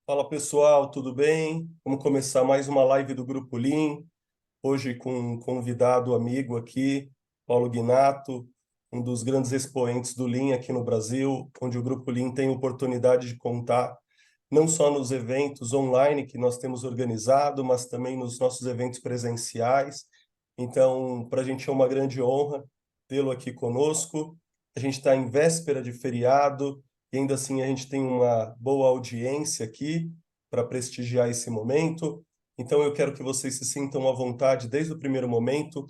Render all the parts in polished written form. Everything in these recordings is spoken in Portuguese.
Fala pessoal, tudo bem? Vamos começar mais uma live do Grupo Lean. Hoje com um convidado amigo aqui, Paulo Guinato, um dos grandes expoentes do Lean aqui no Brasil, onde o Grupo Lean tem oportunidade de contar não só nos eventos online que nós temos organizado, mas também nos nossos eventos presenciais. Então, para a gente é uma grande honra tê-lo aqui conosco. A gente está em véspera de feriado e ainda assim a gente tem uma boa audiência aqui para prestigiar esse momento. Então, eu quero que vocês se sintam à vontade desde o primeiro momento,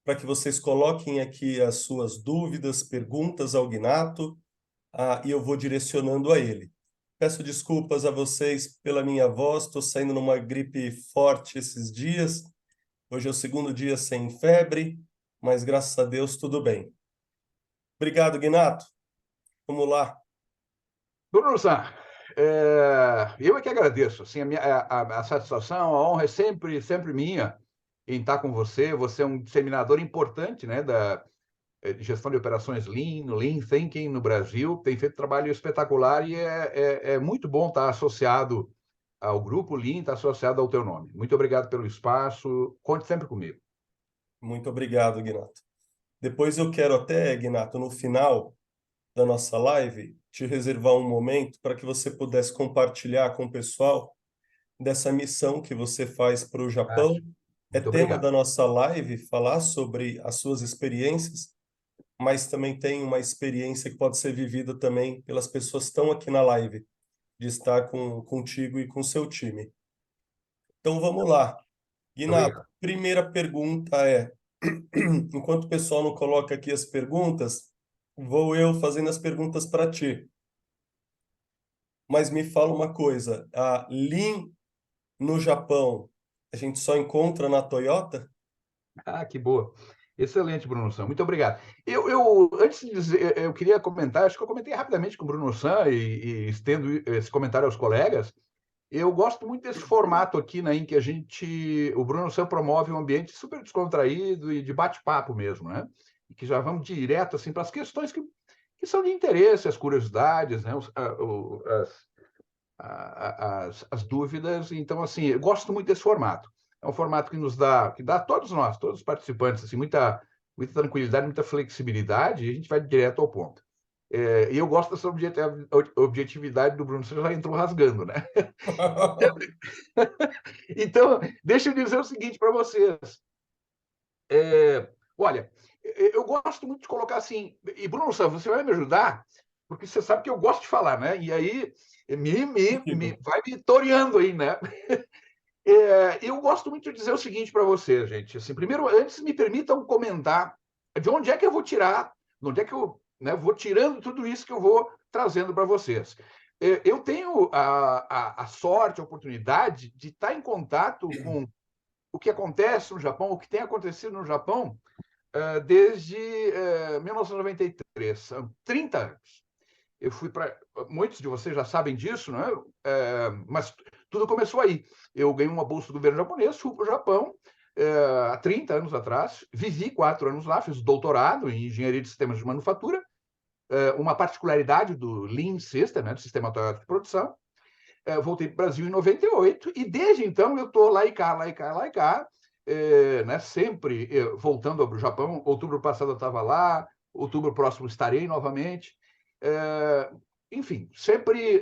para que vocês coloquem aqui as suas dúvidas, perguntas ao Guinato, e eu vou direcionando a ele. Peço desculpas a vocês pela minha voz, estou saindo numa gripe forte esses dias. Hoje é o segundo dia sem febre, mas graças a Deus tudo bem. Obrigado, Guinato. Vamos lá. Bruno San, eu é que agradeço. Assim, a satisfação, a honra é sempre minha em estar com você. Você é um disseminador importante, né, de gestão de operações Lean, Lean Thinking no Brasil. Tem feito trabalho espetacular e é muito bom estar associado ao grupo Lean, estar associado ao teu nome. Muito obrigado pelo espaço. Conte sempre comigo. Muito obrigado, Guinato. Depois eu quero até, Guinato, no final da nossa live, te reservar um momento para que você pudesse compartilhar com o pessoal dessa missão que você faz para o Japão. Fantástico. É Muito tema obrigado. da nossa live falar sobre as suas experiências, mas também tem uma experiência que pode ser vivida também pelas pessoas que estão aqui na live, de estar contigo e com seu time. Então vamos lá. Muito Guinato, obrigado. primeira pergunta é, enquanto o pessoal não coloca aqui as perguntas, vou eu fazendo as perguntas para ti. Mas me fala uma coisa, a Lean no Japão, a gente só encontra na Toyota? Ah, que boa. Excelente, Bruno San. Muito obrigado. Antes de dizer, eu queria comentar, acho que eu comentei rapidamente com o Bruno San e estendo esse comentário aos colegas. Eu gosto muito desse formato aqui, né, em que o Bruno San promove um ambiente super descontraído e de bate-papo mesmo, né? E que já vamos direto assim para as questões que são de interesse, as curiosidades, né? As dúvidas. Então, assim, eu gosto muito desse formato. É um formato que dá a todos nós, todos os participantes, assim, muita tranquilidade, muita flexibilidade, e a gente vai direto ao ponto. E eu gosto dessa objetividade do Bruno, você já entrou rasgando, né? Então, deixa eu dizer o seguinte para vocês. Olha, eu gosto muito de colocar assim, e Bruno, você vai me ajudar, porque você sabe que eu gosto de falar, né? E aí vai me toreando aí, né? Eu gosto muito de dizer o seguinte para você, gente. Assim, primeiro, antes me permitam comentar de onde é que eu vou tirar, de onde é que eu, né, vou tirando tudo isso que eu vou trazendo para vocês. Eu tenho a sorte, a oportunidade de estar em contato com o que acontece no Japão, o que tem acontecido no Japão desde 1993, são 30 anos. Eu fui para. Muitos de vocês já sabem disso, né? Mas tudo começou aí. Eu ganhei uma bolsa do governo japonês, fui para o Japão há 30 anos atrás, vivi 4 anos lá, fiz doutorado em engenharia de sistemas de manufatura, uma particularidade do Lean System, né, do sistema Toyota de produção. Voltei para o Brasil em 98 e desde então eu estou lá e cá, lá e cá, lá e cá, né, sempre voltando ao Japão. Outubro passado eu estava lá, outubro próximo estarei novamente. É, Enfim, sempre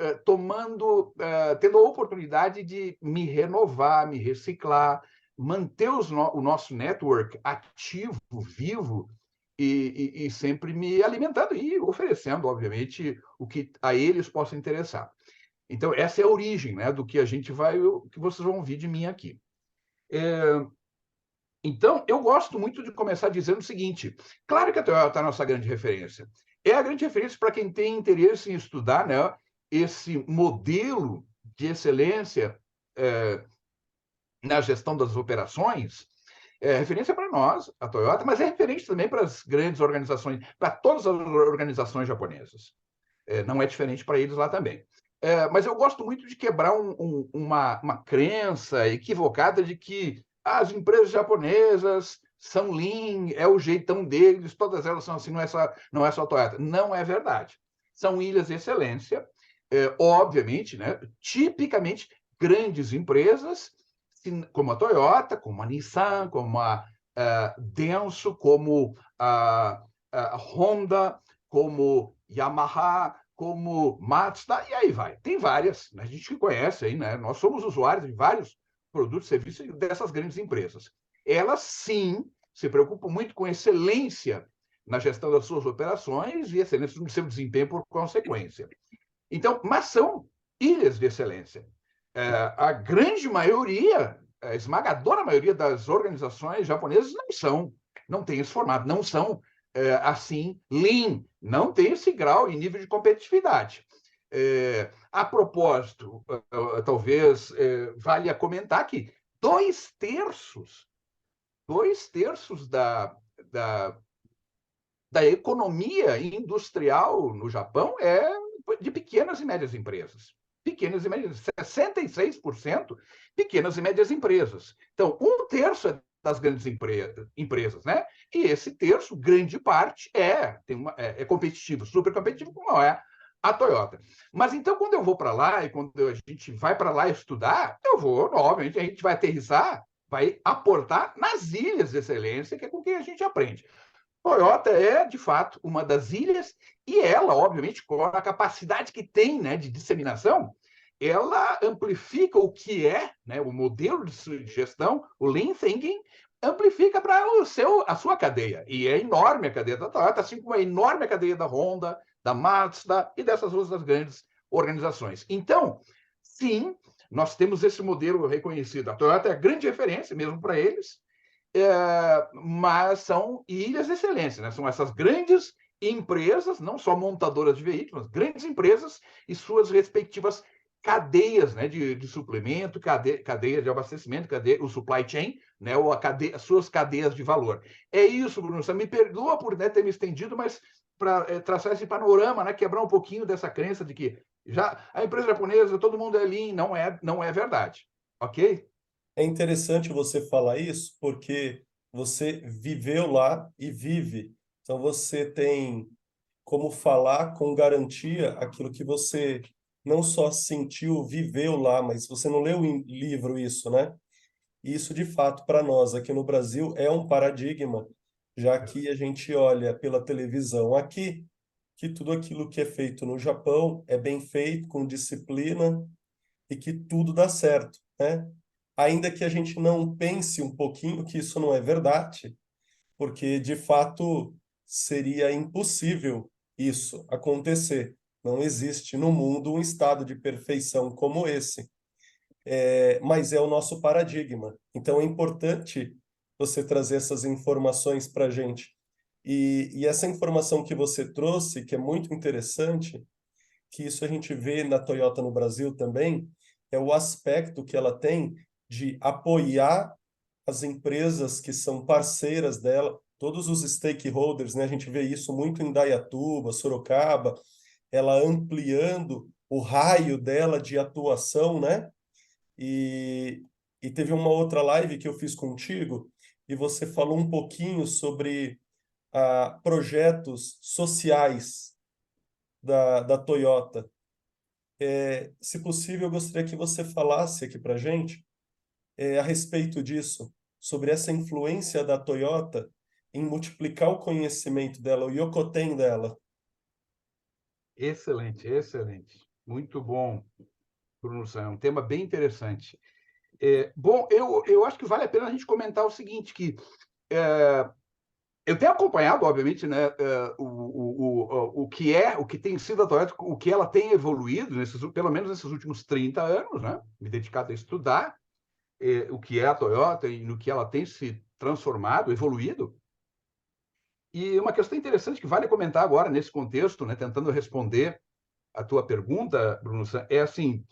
tendo a oportunidade de me renovar, me reciclar, manter o nosso network ativo, vivo e sempre me alimentando e oferecendo, obviamente, o que a eles possa interessar. Então, essa é a origem, né, do que que vocês vão ouvir de mim aqui. Então, eu gosto muito de começar dizendo o seguinte: claro que a Toyota é a nossa grande referência. É a grande referência para quem tem interesse em estudar, né, esse modelo de excelência é, na gestão das operações. É referência para nós, a Toyota, mas é referência também para as grandes organizações, para todas as organizações japonesas. Não é diferente para eles lá também. Mas eu gosto muito de quebrar uma crença equivocada de que as empresas japonesas são lean, é o jeitão deles, todas elas são assim, não é só a Toyota. Não é verdade. São ilhas de excelência, obviamente, né, tipicamente, grandes empresas, como a Toyota, como a Nissan, como a Denso, como a Honda, como Yamaha, como Mazda, e aí vai. Tem várias, né? A gente conhece aí, né? Nós somos usuários de vários produtos e serviços dessas grandes empresas. Elas, sim, se preocupam muito com excelência na gestão das suas operações e excelência no seu desempenho por consequência. Então, mas são ilhas de excelência. A grande maioria, a esmagadora maioria das organizações japonesas não tem esse formato, não são assim lean, não tem esse grau e nível de competitividade. A propósito, talvez valha comentar que dois terços da economia industrial no Japão é de pequenas e médias empresas. Pequenas e médias, 66% pequenas e médias empresas. Então, um terço é das grandes empresas, né? E esse terço, grande parte, é competitivo, super competitivo, como é a Toyota. Mas então, quando eu vou para lá e quando a gente vai para lá estudar, obviamente, a gente vai aterrissar, vai aportar nas ilhas de excelência, que é com quem a gente aprende. Toyota é, de fato, uma das ilhas, e ela, obviamente, com a capacidade que tem, né, de disseminação, ela amplifica o que é, né, o modelo de gestão, o Lean Thinking, amplifica para a sua cadeia. E é enorme a cadeia da Toyota, assim como é enorme a cadeia da Honda, da Mazda e dessas outras grandes organizações. Então, sim, nós temos esse modelo reconhecido. A Toyota é a grande referência, mesmo para eles, mas são ilhas de excelência, né? São essas grandes empresas, não só montadoras de veículos, mas grandes empresas e suas respectivas cadeias, né, de suplemento, cadeia de abastecimento, o supply chain, né, ou as suas cadeias de valor. É isso, Bruno. Você me perdoa por, né, ter me estendido, mas para traçar esse panorama, né, quebrar um pouquinho dessa crença de que já a empresa japonesa, todo mundo é lean, não é verdade. Ok? É interessante você falar isso porque você viveu lá e vive. Então você tem como falar com garantia aquilo que você não só sentiu, viveu lá, mas você não leu em livro isso, né? E isso, de fato, para nós aqui no Brasil é um paradigma, já que a gente olha pela televisão aqui, que tudo aquilo que é feito no Japão é bem feito, com disciplina, e que tudo dá certo, né? Ainda que a gente não pense um pouquinho que isso não é verdade, porque de fato seria impossível isso acontecer. Não existe no mundo um estado de perfeição como esse, mas é o nosso paradigma. Então é importante você trazer essas informações para a gente. E essa informação que você trouxe, que é muito interessante, que isso a gente vê na Toyota no Brasil também, é o aspecto que ela tem de apoiar as empresas que são parceiras dela, todos os stakeholders, né? A gente vê isso muito em Dayatuba, Sorocaba, ela ampliando o raio dela de atuação, né? E, e teve uma outra live que eu fiz contigo e você falou um pouquinho sobre projetos sociais da Toyota. Se possível, eu gostaria que você falasse aqui para a gente a respeito disso, sobre essa influência da Toyota em multiplicar o conhecimento dela, o Yokoten dela. Excelente, excelente. Muito bom, Bruno Sam. É um tema bem interessante. Bom, eu acho que vale a pena a gente comentar o seguinte, que eu tenho acompanhado, obviamente, né, o que tem sido a Toyota, o que ela tem evoluído, pelo menos nesses últimos 30 anos, né? Me dedicado a estudar o que é a Toyota e no que ela tem se transformado, evoluído. E uma questão interessante que vale comentar agora nesse contexto, né, tentando responder a tua pergunta, Bruno, é assim,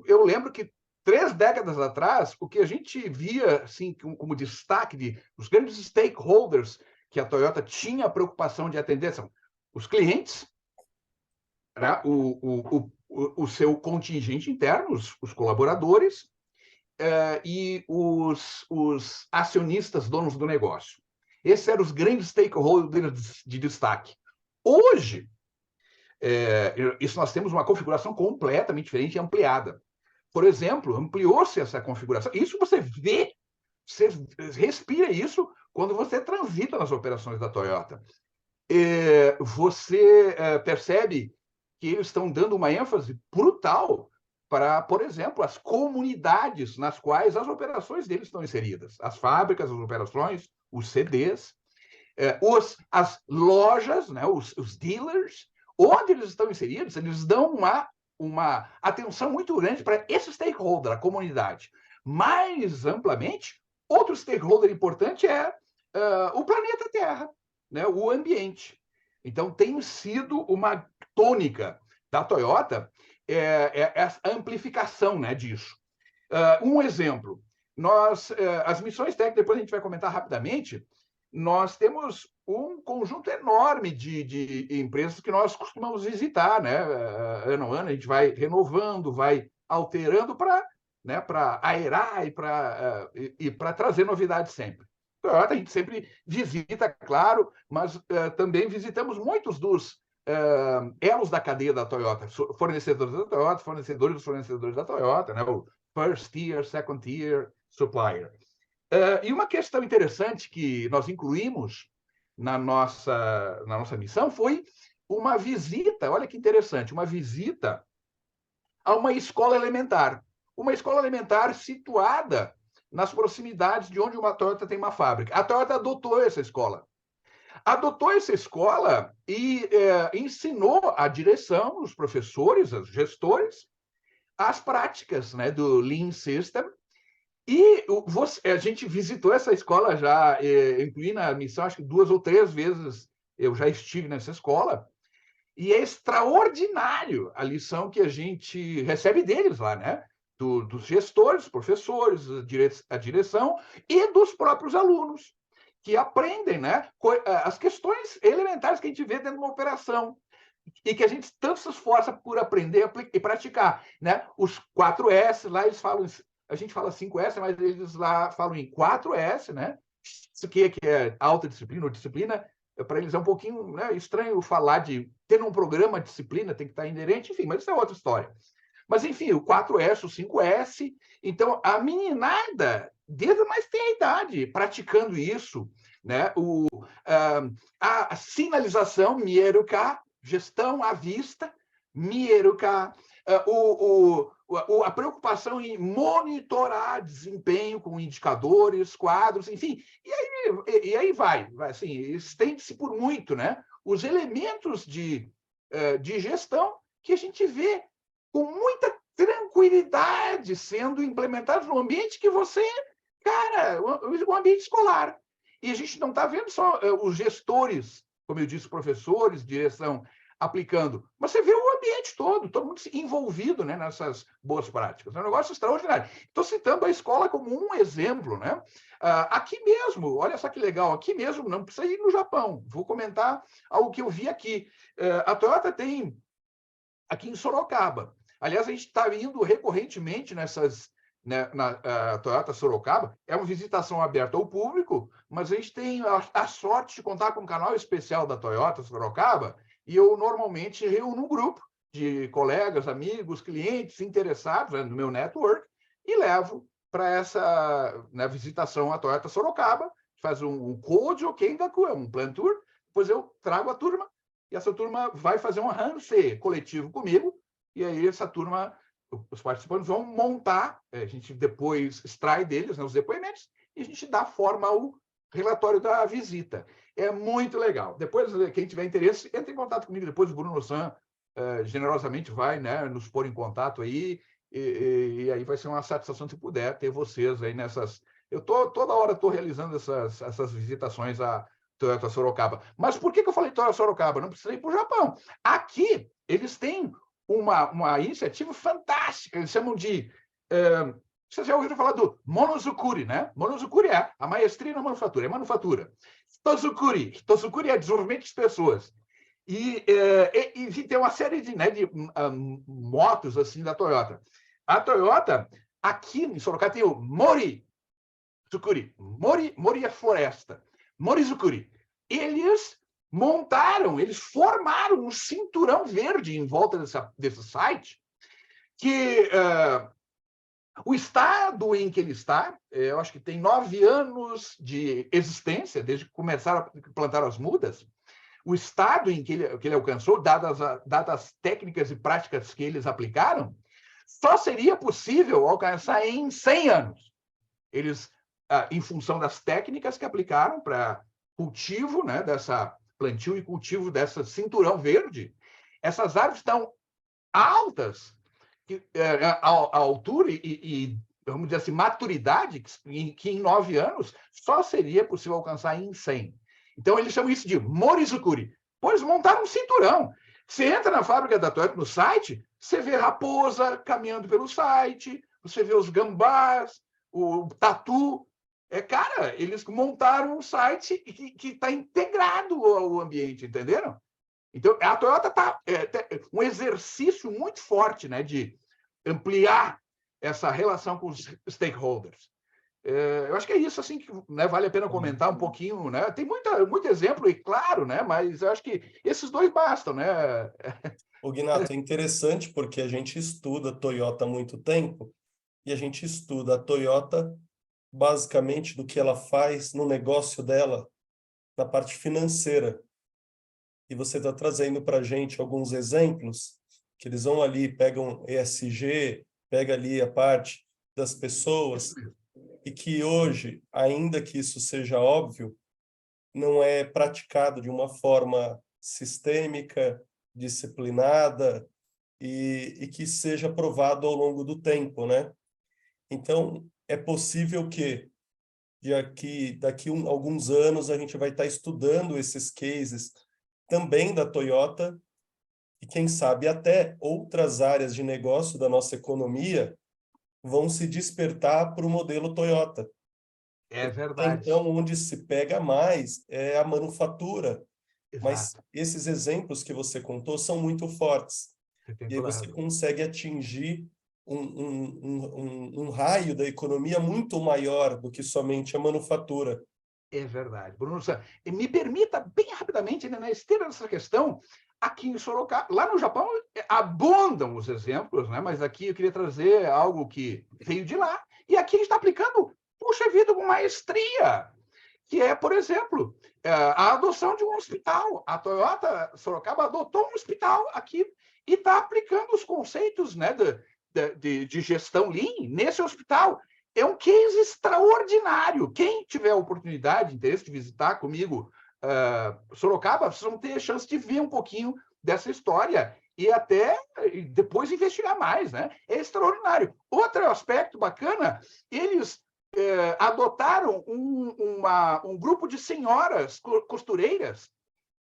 eu lembro que 3 décadas atrás, o que a gente via assim, como destaque de os grandes stakeholders que a Toyota tinha a preocupação de atender são os clientes, né? O seu contingente interno, os colaboradores e os acionistas, donos do negócio. Esses eram os grandes stakeholders de destaque. Hoje, Isso nós temos uma configuração completamente diferente e ampliada. Por exemplo, ampliou-se essa configuração. Isso você vê, você respira isso quando você transita nas operações da Toyota. Você percebe que eles estão dando uma ênfase brutal para, por exemplo, as comunidades nas quais as operações deles estão inseridas. As fábricas, as operações, os CDs, as lojas, né, os dealers, onde eles estão inseridos, eles dão uma atenção muito grande para esse stakeholder, a comunidade. Mais amplamente, outro stakeholder importante é o planeta Terra, né, o ambiente. Então, tem sido uma tônica da Toyota a amplificação, né, disso. Um exemplo, as missões técnicas, depois a gente vai comentar rapidamente, nós temos um conjunto enorme de empresas que nós costumamos visitar, né? Ano a ano, a gente vai renovando, vai alterando para, né, para aerar e para trazer novidades sempre. Toyota a gente sempre visita, claro, mas também visitamos muitos dos elos da cadeia da Toyota, fornecedores da Toyota, fornecedores dos fornecedores da Toyota, né? O first tier, second tier supplier. E uma questão interessante que nós incluímos na nossa missão foi uma visita, olha que interessante, uma visita a uma escola elementar. Uma escola elementar situada nas proximidades de onde uma Toyota tem uma fábrica. A Toyota adotou essa escola. Adotou essa escola e ensinou a direção, os professores, os gestores, as práticas, né, do Lean System. E a gente visitou essa escola já, incluí na missão, acho que 2 ou 3 vezes eu já estive nessa escola, e é extraordinário a lição que a gente recebe deles lá, né? Dos gestores, professores, a direção e dos próprios alunos, que aprendem, né, as questões elementares que a gente vê dentro de uma operação e que a gente tanto se esforça por aprender e praticar, né? Os 4S, lá eles falam, a gente fala 5S, mas eles lá falam em 4S, né? Isso que é alta disciplina ou disciplina, para eles é um pouquinho, né, estranho falar de ter um programa de disciplina, tem que estar inerente, enfim, mas isso é outra história. Mas, enfim, o 4S, o 5S, então a meninada, desde a mais tenra idade, praticando isso, né? A sinalização, Mieruka, gestão à vista, Mieruka, a preocupação em monitorar desempenho com indicadores, quadros, enfim, e aí vai assim, estende-se por muito, né? Os elementos de gestão que a gente vê com muita tranquilidade sendo implementados no ambiente que você, cara, o ambiente escolar. E a gente não está vendo só os gestores, como eu disse, professores, direção, aplicando, mas você vê o ambiente todo mundo envolvido, né, nessas boas práticas. É um negócio extraordinário. Estou citando a escola como um exemplo, né? Aqui mesmo, olha só que legal, aqui mesmo, não precisa ir no Japão, vou comentar algo que eu vi aqui. A Toyota tem aqui em Sorocaba. Aliás, a gente está indo recorrentemente nessas, né, na Toyota Sorocaba. É uma visitação aberta ao público, mas a gente tem a sorte de contar com um canal especial da Toyota Sorocaba, e eu normalmente reúno um grupo de colegas, amigos, clientes interessados, né, no meu network, e levo para essa, né, visitação à Toyota Sorocaba, faz um Kojo Kengaku, é um plant tour, depois eu trago a turma, e essa turma vai fazer um hanse coletivo comigo, e aí essa turma, os participantes vão montar, a gente depois extrai deles, né, os depoimentos, e a gente dá forma ao relatório da visita. É muito legal. Depois, quem tiver interesse, entre em contato comigo. Depois o Bruno San generosamente vai, né, nos pôr em contato aí, e aí vai ser uma satisfação se puder ter vocês aí nessas... toda hora estou realizando essas visitações a Toyota Sorocaba. Mas por que eu falei Toyota Sorocaba? Não precisa ir para o Japão. Aqui, eles têm uma iniciativa fantástica, eles chamam de... Vocês já ouviram falar do Monozukuri, né? Monozukuri é a maestria na manufatura, é manufatura. Hitozukuri é desenvolvimento de pessoas. E tem uma série de motos assim da Toyota. A Toyota, aqui em Sorocaba, tem o Morizukuri. Mori é floresta. Morizukuri. Eles eles formaram um cinturão verde em volta desse site, que o estado em que ele está, eu acho que tem 9 anos de existência, desde que começaram a plantar as mudas. O estado em que ele alcançou, dadas as técnicas e práticas que eles aplicaram, só seria possível alcançar em 100 anos. Eles, em função das técnicas que aplicaram para cultivo, né, dessa plantio e cultivo dessa cinturão verde, essas árvores estão altas, a altura e, vamos dizer assim, maturidade, que em 9 anos só seria possível alcançar em 100. Então, eles chamam isso de morizukuri. Pois montaram um cinturão. Você entra na fábrica da Toyota no site, você vê raposa caminhando pelo site, você vê os gambás, o tatu. Cara, eles montaram um site que está integrado ao ambiente, entenderam? Então, a Toyota está um exercício muito forte, né, de ampliar essa relação com os stakeholders. Eu acho que é isso assim que, né, vale a pena comentar um pouquinho, né? Tem muito exemplo, e claro, né? Mas eu acho que esses dois bastam, né? Ô, Ginato, é interessante porque a gente estuda a Toyota há muito tempo e a gente estuda a Toyota basicamente do que ela faz no negócio dela, na parte financeira. E você está trazendo para a gente alguns exemplos que eles vão ali, pegam ESG, pega ali a parte das pessoas, e que hoje, ainda que isso seja óbvio, não é praticado de uma forma sistêmica, disciplinada e que seja provado ao longo do tempo, né? Então, é possível que daqui alguns anos a gente vai estar estudando esses cases também da Toyota e quem sabe até outras áreas de negócio da nossa economia vão se despertar para o modelo Toyota. É verdade. Então, onde se pega mais é a manufatura. Mas Exato. esses exemplos que você contou são muito fortes. Você tem E aí toda a você razão. consegue atingir um raio da economia muito maior do que somente a manufatura. É verdade. Bruno, me permita, bem rapidamente, né, na esteira dessa questão, aqui em Sorocaba, lá no Japão, abundam os exemplos, né? Mas aqui eu queria trazer algo que veio de lá, e aqui a gente está aplicando, puxa vida, com maestria, que é, por exemplo, a adoção de um hospital. A Toyota Sorocaba adotou um hospital aqui e está aplicando os conceitos, né, de gestão Lean nesse hospital. É um case extraordinário. Quem tiver a oportunidade, interesse de visitar comigo Sorocaba, vocês vão ter a chance de ver um pouquinho dessa história e até depois investigar mais, né? É extraordinário. Outro aspecto bacana, eles adotaram um grupo de senhoras costureiras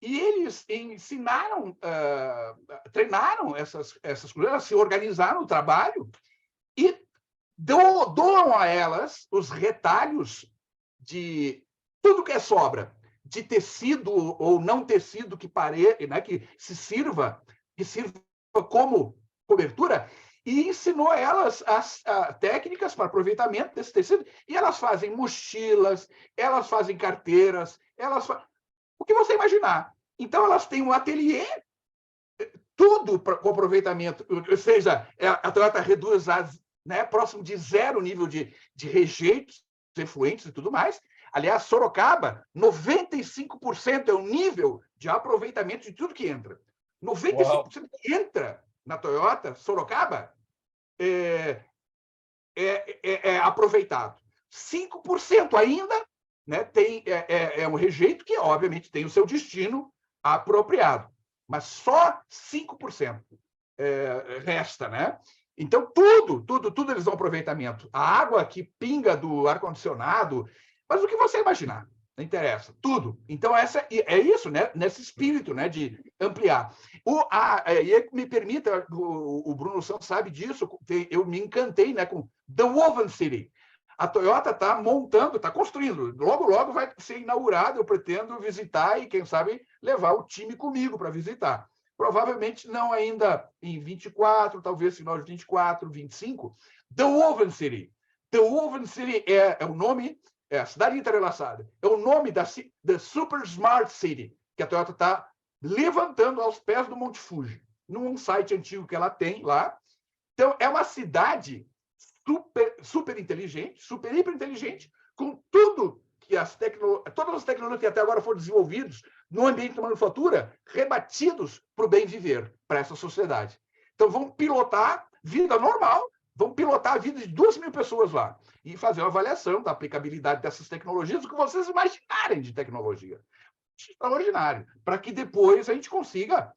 e eles ensinaram, treinaram essas costureiras, se organizaram no trabalho e doam a elas os retalhos de tudo que é sobra, de tecido ou não tecido né, que sirva como cobertura, e ensinou a elas as técnicas para aproveitamento desse tecido, e elas fazem mochilas, elas fazem carteiras, o que você imaginar. Então, elas têm um ateliê, tudo com aproveitamento, ou seja, a Toyota reduz próximo de zero nível de rejeitos, efluentes e tudo mais. Aliás, Sorocaba, 95% é o nível de aproveitamento de tudo que entra. 95% que entra na Toyota Sorocaba é aproveitado. 5% ainda, né, é um rejeito que, obviamente, tem o seu destino apropriado, mas só 5% resta, né? Então, tudo eles dão aproveitamento. A água que pinga do ar-condicionado, mas o que você imaginar, não interessa, tudo. Então, é isso, né? Nesse espírito, né, de ampliar. E me permita, o Bruno Santos sabe disso, eu me encantei, né, com The Woven City. A Toyota está montando, está construindo. Logo vai ser inaugurado. Eu pretendo visitar e, quem sabe, levar o time comigo para visitar. Provavelmente não ainda em 24, talvez final de 24, 25. The Woven City. The Woven City é o nome, é a cidade entrelaçada. É o nome da Super Smart City. que a Toyota está levantando aos pés do Monte Fuji, num site antigo que ela tem lá. Então, é uma cidade super inteligente, super hiper inteligente, com tudo que todas as tecnologias que até agora foram desenvolvidas no ambiente da manufatura, rebatidos para o bem viver, para essa sociedade. Então, vão pilotar vida normal, vão pilotar a vida de 2.000 pessoas lá e fazer uma avaliação da aplicabilidade dessas tecnologias, o que vocês imaginarem de tecnologia. Extraordinário, para que depois a gente consiga,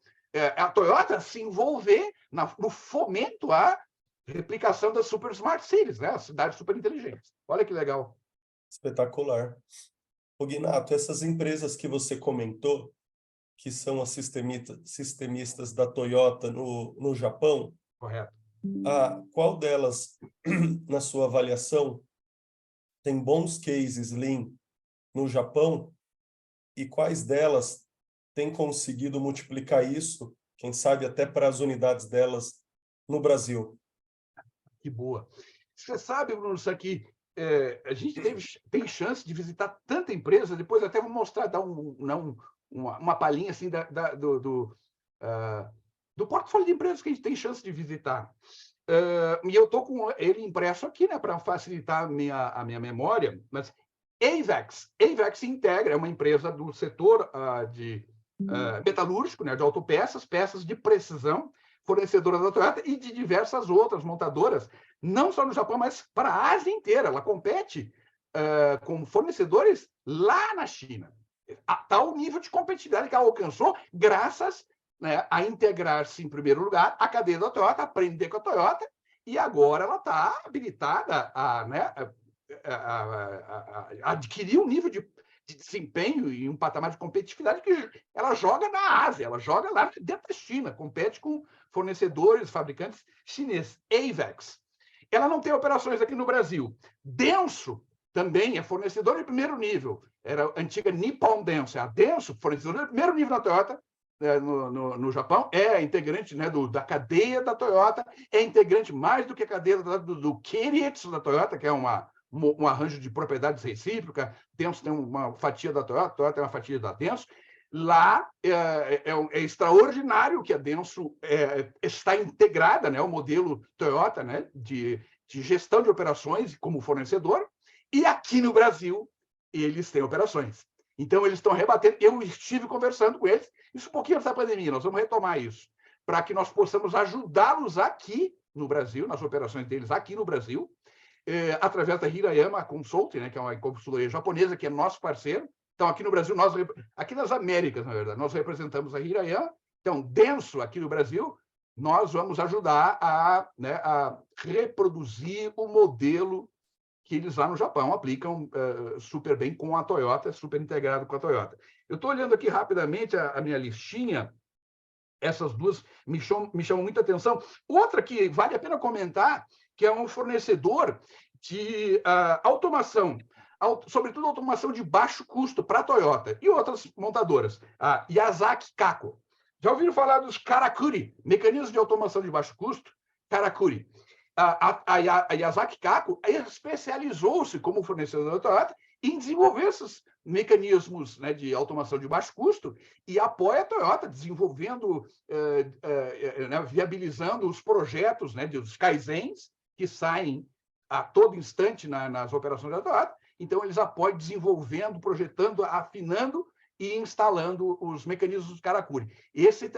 a Toyota se envolver no fomento à replicação das super smart cities, né? As cidades super inteligentes. Olha que legal. Espetacular. O Ginato, essas empresas que você comentou, que são as sistemistas da Toyota no Japão, Correto. Qual delas, na sua avaliação, tem bons cases Lean no Japão e quais delas têm conseguido multiplicar isso, quem sabe até para as unidades delas no Brasil? Que boa. Você sabe, Bruno, isso aqui, a gente tem chance de visitar tanta empresa, depois até vou mostrar, dar uma palhinha assim do portfólio de empresas que a gente tem chance de visitar. E eu estou com ele impresso aqui, né, para facilitar a minha memória, mas AVEX Integra é uma empresa do setor metalúrgico, né, de autopeças, peças de precisão, fornecedora da Toyota e de diversas outras montadoras, não só no Japão, mas para a Ásia inteira. Ela compete com fornecedores lá na China. A tal nível de competitividade que ela alcançou graças, né, a integrar-se, em primeiro lugar, à cadeia da Toyota, aprender com a Toyota, e agora ela está habilitada a adquirir um nível de desempenho e um patamar de competitividade que ela joga na Ásia, ela joga lá dentro da China, compete com fornecedores, fabricantes chineses. AVEX. Ela não tem operações aqui no Brasil. Denso também é fornecedor de primeiro nível. Era a antiga Nippon Denso. A Denso, fornecedor de primeiro nível da Toyota, no Japão, é integrante, né, da cadeia da Toyota, é integrante mais do que a cadeia do Keiretsu da Toyota, que é um arranjo de propriedades recíproca. Denso tem uma fatia da Toyota, a Toyota tem uma fatia da Denso. Lá é extraordinário que a Denso está integrada, né, ao modelo Toyota, né, de gestão de operações como fornecedor, e aqui no Brasil eles têm operações. Então, eles estão rebatendo. Eu estive conversando com eles, isso um pouquinho antes da pandemia, nós vamos retomar isso, para que nós possamos ajudá-los aqui no Brasil, nas operações deles aqui no Brasil, através da Hirayama Consulting, né, que é uma consultoria japonesa, que é nosso parceiro. Então, aqui no Brasil, aqui nas Américas, na verdade, nós representamos a Hirayama. Então, Denso, aqui no Brasil, nós vamos ajudar a reproduzir o modelo que eles lá no Japão aplicam super bem com a Toyota, super integrado com a Toyota. Eu estou olhando aqui rapidamente a minha listinha, essas duas me chamam muita atenção. Outra que vale a pena comentar, que é um fornecedor de automação, sobretudo automação de baixo custo para a Toyota e outras montadoras, a Yazaki Kako. Já ouviram falar dos Karakuri, mecanismos de automação de baixo custo? Karakuri. A Yazaki Kako especializou-se como fornecedor da Toyota em desenvolver esses mecanismos, né, de automação de baixo custo e apoia a Toyota desenvolvendo, né, viabilizando os projetos, né, dos Kaizens que saem a todo instante nas operações da Toyota. Então, eles apoiam desenvolvendo, projetando, afinando e instalando os mecanismos do Karakuri.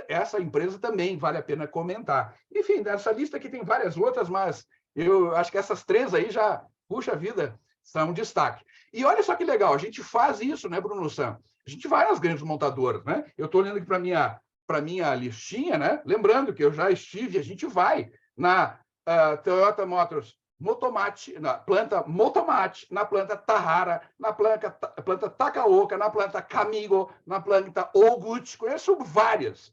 Essa empresa também vale a pena comentar. Enfim, nessa lista aqui tem várias outras, mas eu acho que essas três aí já, puxa vida, são um destaque. E olha só que legal, a gente faz isso, né, Bruno Sam? A gente vai nas grandes montadoras, né? Eu estou olhando aqui para minha listinha, né? Lembrando que eu já estive, a gente vai na Toyota Motors Motomachi, na planta Motomachi, na planta Tahara, na planta Takaoka, na planta Kamigo, na planta Oguchi, conheço várias.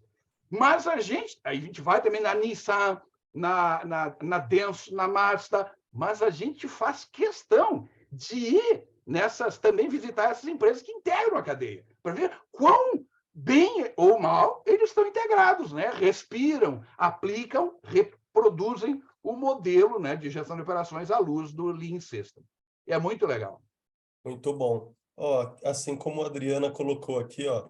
Mas a gente vai também na Nissan, na Denso, na Mazda, mas a gente faz questão de ir nessas, também visitar essas empresas que integram a cadeia, para ver quão bem ou mal eles estão integrados, né? Respiram, aplicam, reproduzem o modelo, né, de gestão de operações à luz do Lean System. É muito legal. Muito bom. Ó, assim como a Adriana colocou aqui, ó,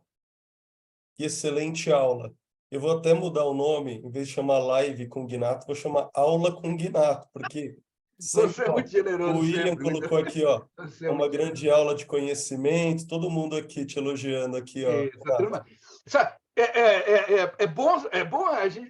e excelente aula. Eu vou até mudar o nome, em vez de chamar live com Gnato, vou chamar aula com Gnato, porque sempre, Você é ó, muito o generoso, William sempre. colocou aqui, ó, Você é é uma muito grande generoso. aula de conhecimento, todo mundo aqui te elogiando aqui, ó. Isso, a turma. Sabe, é bom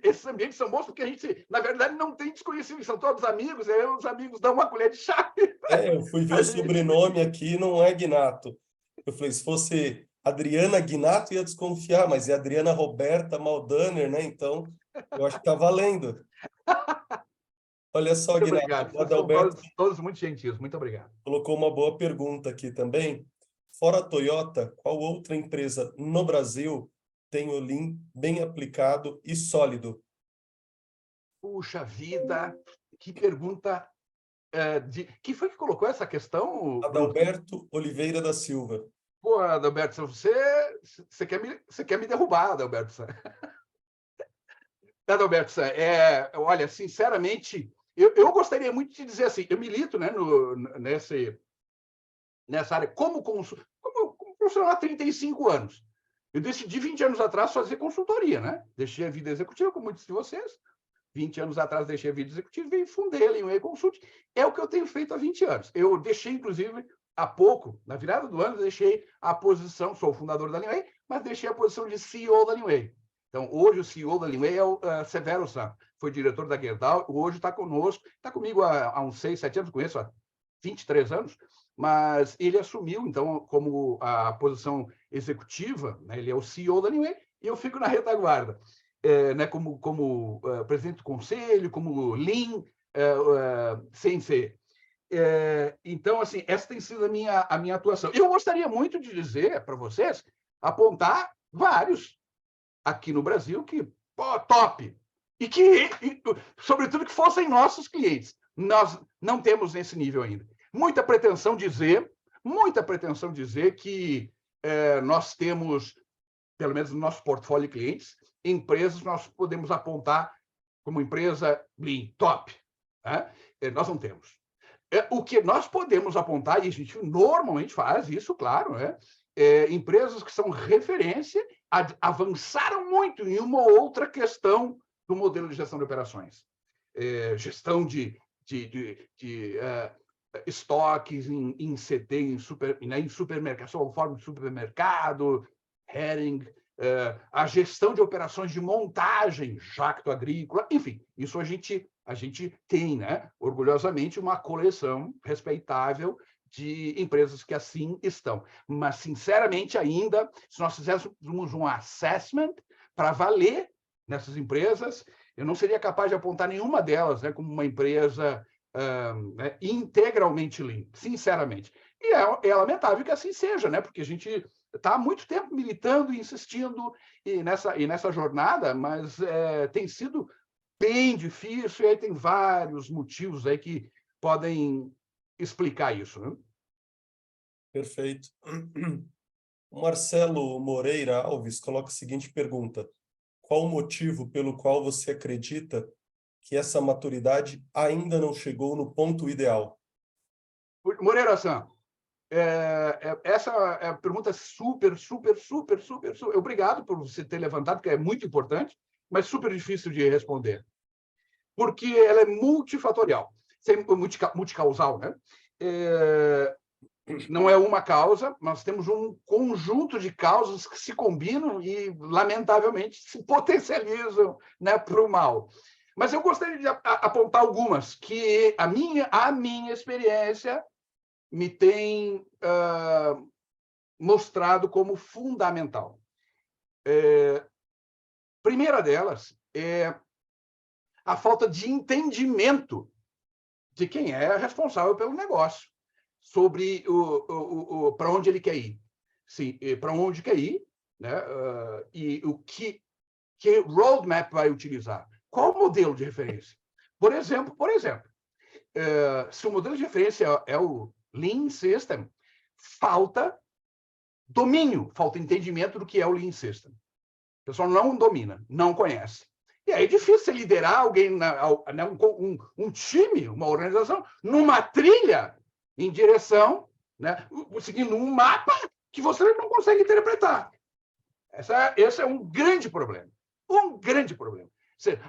esses ambientes são bons porque a gente, na verdade, não tem desconhecido, são todos amigos, aí os amigos dão uma colher de chá Eu fui ver a o gente. sobrenome aqui, não é Gnato. Eu falei, se fosse Adriana Gnato, ia desconfiar, mas é Adriana Roberta Maldaner, né? Então, eu acho que tá valendo. Olha só, Muito Gnato, obrigado. o Vocês são Adalberto todos muito gentis. Muito obrigado. colocou uma boa pergunta aqui também. Fora a Toyota, qual outra empresa no Brasil tem o Lean bem aplicado e sólido? Puxa vida, que pergunta. Quem foi que colocou essa questão, Bruno? Adalberto Oliveira da Silva. Pô, Adalberto, você quer me derrubar, Adalberto. Adalberto, olha, sinceramente, eu gostaria muito de dizer assim, eu milito, né, nessa área como profissional há 35 anos. Eu decidi 20 anos atrás fazer consultoria, né? Deixei a vida executiva, como muitos de vocês. 20 anos atrás deixei a vida executiva e fundei a Linway Consult. É o que eu tenho feito há 20 anos. Eu deixei, inclusive, há pouco, na virada do ano, deixei a posição, sou o fundador da Linway, mas deixei a posição de CEO da Linway. Então, hoje o CEO da Linway é o Severo Santos, foi diretor da Gerdau, hoje está conosco, está comigo há uns 6, 7 anos, conheço há 23 anos, mas ele assumiu, então, como a posição executiva, né, ele é o CEO da Linway, e eu fico na retaguarda. Né, como presidente do conselho, como Lean, CNC. Então, assim, essa tem sido a minha atuação. Eu gostaria muito de dizer para vocês, apontar vários aqui no Brasil que, pô, top! E que, sobretudo, que fossem nossos clientes. Nós não temos nesse nível ainda. Muita pretensão dizer que nós temos, pelo menos no nosso portfólio de clientes, empresas nós podemos apontar como empresa Lean, top. Né? Nós não temos. O que nós podemos apontar, e a gente normalmente faz isso, claro, né? Empresas que são referência, avançaram muito em uma ou outra questão do modelo de gestão de operações. Gestão de estoques em CD, em supermercado, sob forma de supermercado, Hering, a gestão de operações de montagem, jacto agrícola, enfim, isso a gente tem, né, orgulhosamente, uma coleção respeitável de empresas que assim estão. Mas, sinceramente, ainda, se nós fizéssemos um assessment para valer nessas empresas, eu não seria capaz de apontar nenhuma delas, né, como uma empresa integralmente Lean, sinceramente. E é lamentável que assim seja, né, porque a gente está há muito tempo militando e insistindo nessa jornada, mas tem sido bem difícil, e aí tem vários motivos aí que podem explicar isso. Né? Perfeito. O Marcelo Moreira Alves coloca a seguinte pergunta: qual o motivo pelo qual você acredita que essa maturidade ainda não chegou no ponto ideal? Moreira-san, essa é a pergunta super. Obrigado por você ter levantado, porque é muito importante, mas super difícil de responder. Porque ela é multifatorial, multicausal, né? Não é uma causa, nós temos um conjunto de causas que se combinam e, lamentavelmente, se potencializam, né, para o mal. Mas eu gostaria de apontar algumas que a minha experiência me tem mostrado como fundamental. Primeira delas é a falta de entendimento de quem é responsável pelo negócio, sobre para onde ele quer ir. Para onde quer ir, né? E o que roadmap vai utilizar. Qual o modelo de referência? Por exemplo, se o modelo de referência é o Lean System, falta domínio, falta entendimento do que é o Lean System. O pessoal não domina, não conhece. E aí é difícil liderar alguém, um time, uma organização, numa trilha em direção, né, seguindo um mapa que você não consegue interpretar. Esse é um grande problema. Um grande problema.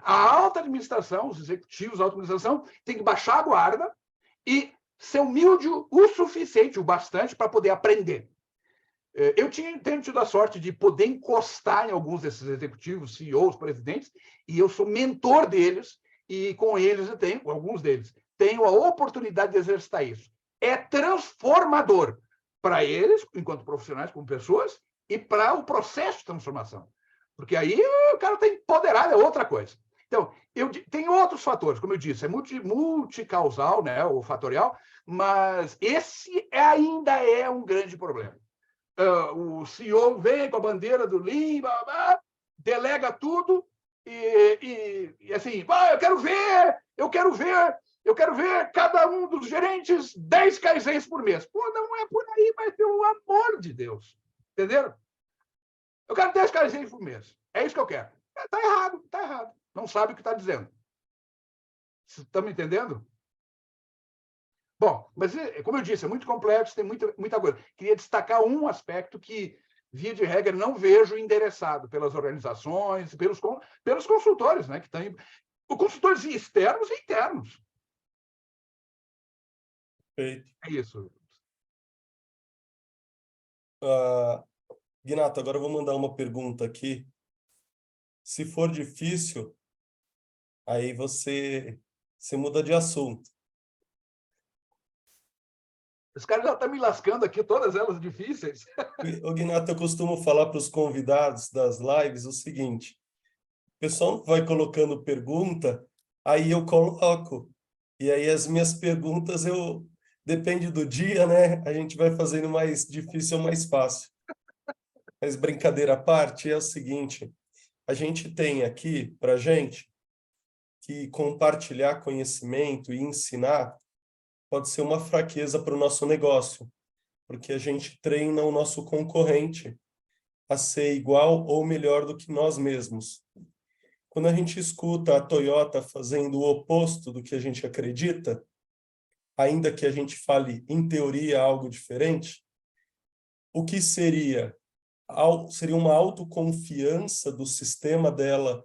A alta administração, os executivos da alta administração, têm que baixar a guarda e ser humilde o suficiente, o bastante, para poder aprender. Eu tenho tido a sorte de poder encostar em alguns desses executivos, CEOs, presidentes, e eu sou mentor deles, e com eles eu tenho, alguns deles, tenho a oportunidade de exercitar isso. É transformador para eles, enquanto profissionais, como pessoas, e para o processo de transformação. Porque aí o cara está empoderado, é outra coisa. Então, tem outros fatores, como eu disse, é multicausal, né, ou fatorial, mas esse ainda é um grande problema. O CEO vem com a bandeira do Lean, delega tudo e assim, eu quero ver cada um dos gerentes 10 kaizens por mês. Pô, não é por aí, mas pelo amor de Deus. Entenderam? Eu quero 10 kaizens por mês. É isso que eu quero. Está errado, está errado. Não sabe o que está dizendo. Vocês estão me entendendo? Bom, mas, como eu disse, é muito complexo, tem muita coisa. Queria destacar um aspecto que, via de regra, não vejo endereçado pelas organizações, pelos consultores, né, que têm consultores externos e internos. Perfeito. É isso. Ginato, agora eu vou mandar uma pergunta aqui. Se for difícil, aí você muda de assunto. Os caras já estão me lascando aqui, todas elas difíceis. O Ginato, eu costumo falar para os convidados das lives o seguinte: o pessoal vai colocando pergunta, aí eu coloco. E aí as minhas perguntas, depende do dia, né? A gente vai fazendo mais difícil ou mais fácil. Mas brincadeira à parte, é o seguinte: a gente tem aqui para gente que compartilhar conhecimento e ensinar pode ser uma fraqueza para o nosso negócio, porque a gente treina o nosso concorrente a ser igual ou melhor do que nós mesmos. Quando a gente escuta a Toyota fazendo o oposto do que a gente acredita, ainda que a gente fale, em teoria, algo diferente, o que seria? Seria uma autoconfiança do sistema dela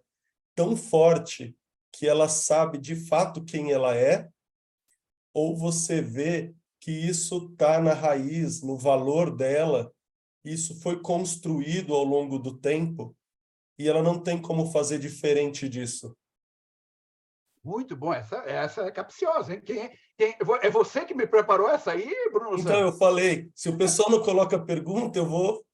tão forte que ela sabe de fato quem ela é? Ou você vê que isso está na raiz, no valor dela, isso foi construído ao longo do tempo e ela não tem como fazer diferente disso? Muito bom. Essa é capciosa, hein? É você que me preparou essa aí, Bruno Então, eu Santos? falei, se o pessoal não coloca pergunta, eu vou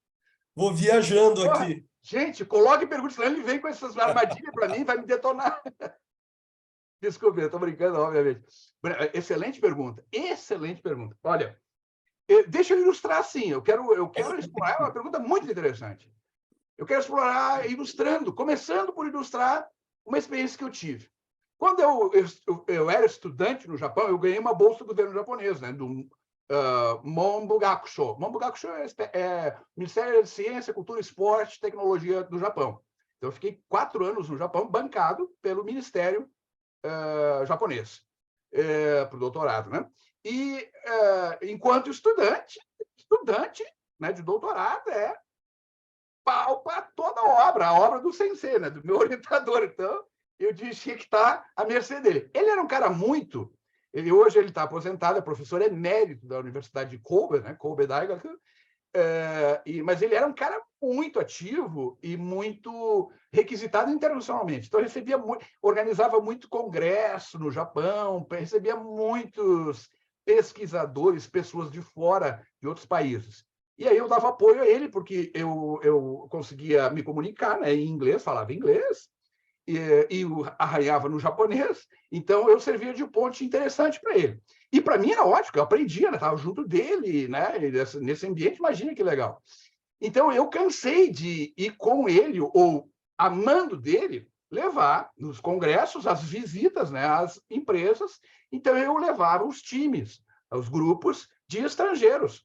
viajando Porra, aqui. gente, coloque perguntas, senão ele vem com essas armadilhas para mim e vai me detonar. Desculpe, eu estou brincando, obviamente. Excelente pergunta. Excelente pergunta. Olha, deixa eu ilustrar assim. Eu quero explorar. É uma pergunta muito interessante. Eu quero explorar ilustrando, começando por ilustrar uma experiência que eu tive. Quando eu era estudante no Japão, eu ganhei uma bolsa do governo japonês, né, do Monbu Gakusho. Monbu Gakusho é Ministério de Ciência, Cultura, Esporte e Tecnologia do Japão. Então, eu fiquei 4 anos no Japão, bancado pelo Ministério japonês, para o doutorado. Né? E, enquanto estudante, né, de doutorado pau para toda a obra do sensei, né, do meu orientador. Então, eu tinha que estar à mercê dele. Ele era um cara muito... Hoje ele está aposentado, é professor emérito da Universidade de Kobe, né, Kobe Daigaku, mas ele era um cara muito ativo e muito requisitado internacionalmente. Então, organizava muito congresso no Japão, recebia muitos pesquisadores, pessoas de fora, de outros países. E aí eu dava apoio a ele, porque eu conseguia me comunicar, né, em inglês, falava inglês, e arranhava no japonês, então eu servia de ponte interessante para ele. E para mim era ótimo, eu aprendia, estava junto dele, né, nesse ambiente, imagina que legal. Então eu cansei de ir com ele, ou amando dele, levar nos congressos as visitas, né, às empresas. Então eu levava os times, os grupos de estrangeiros,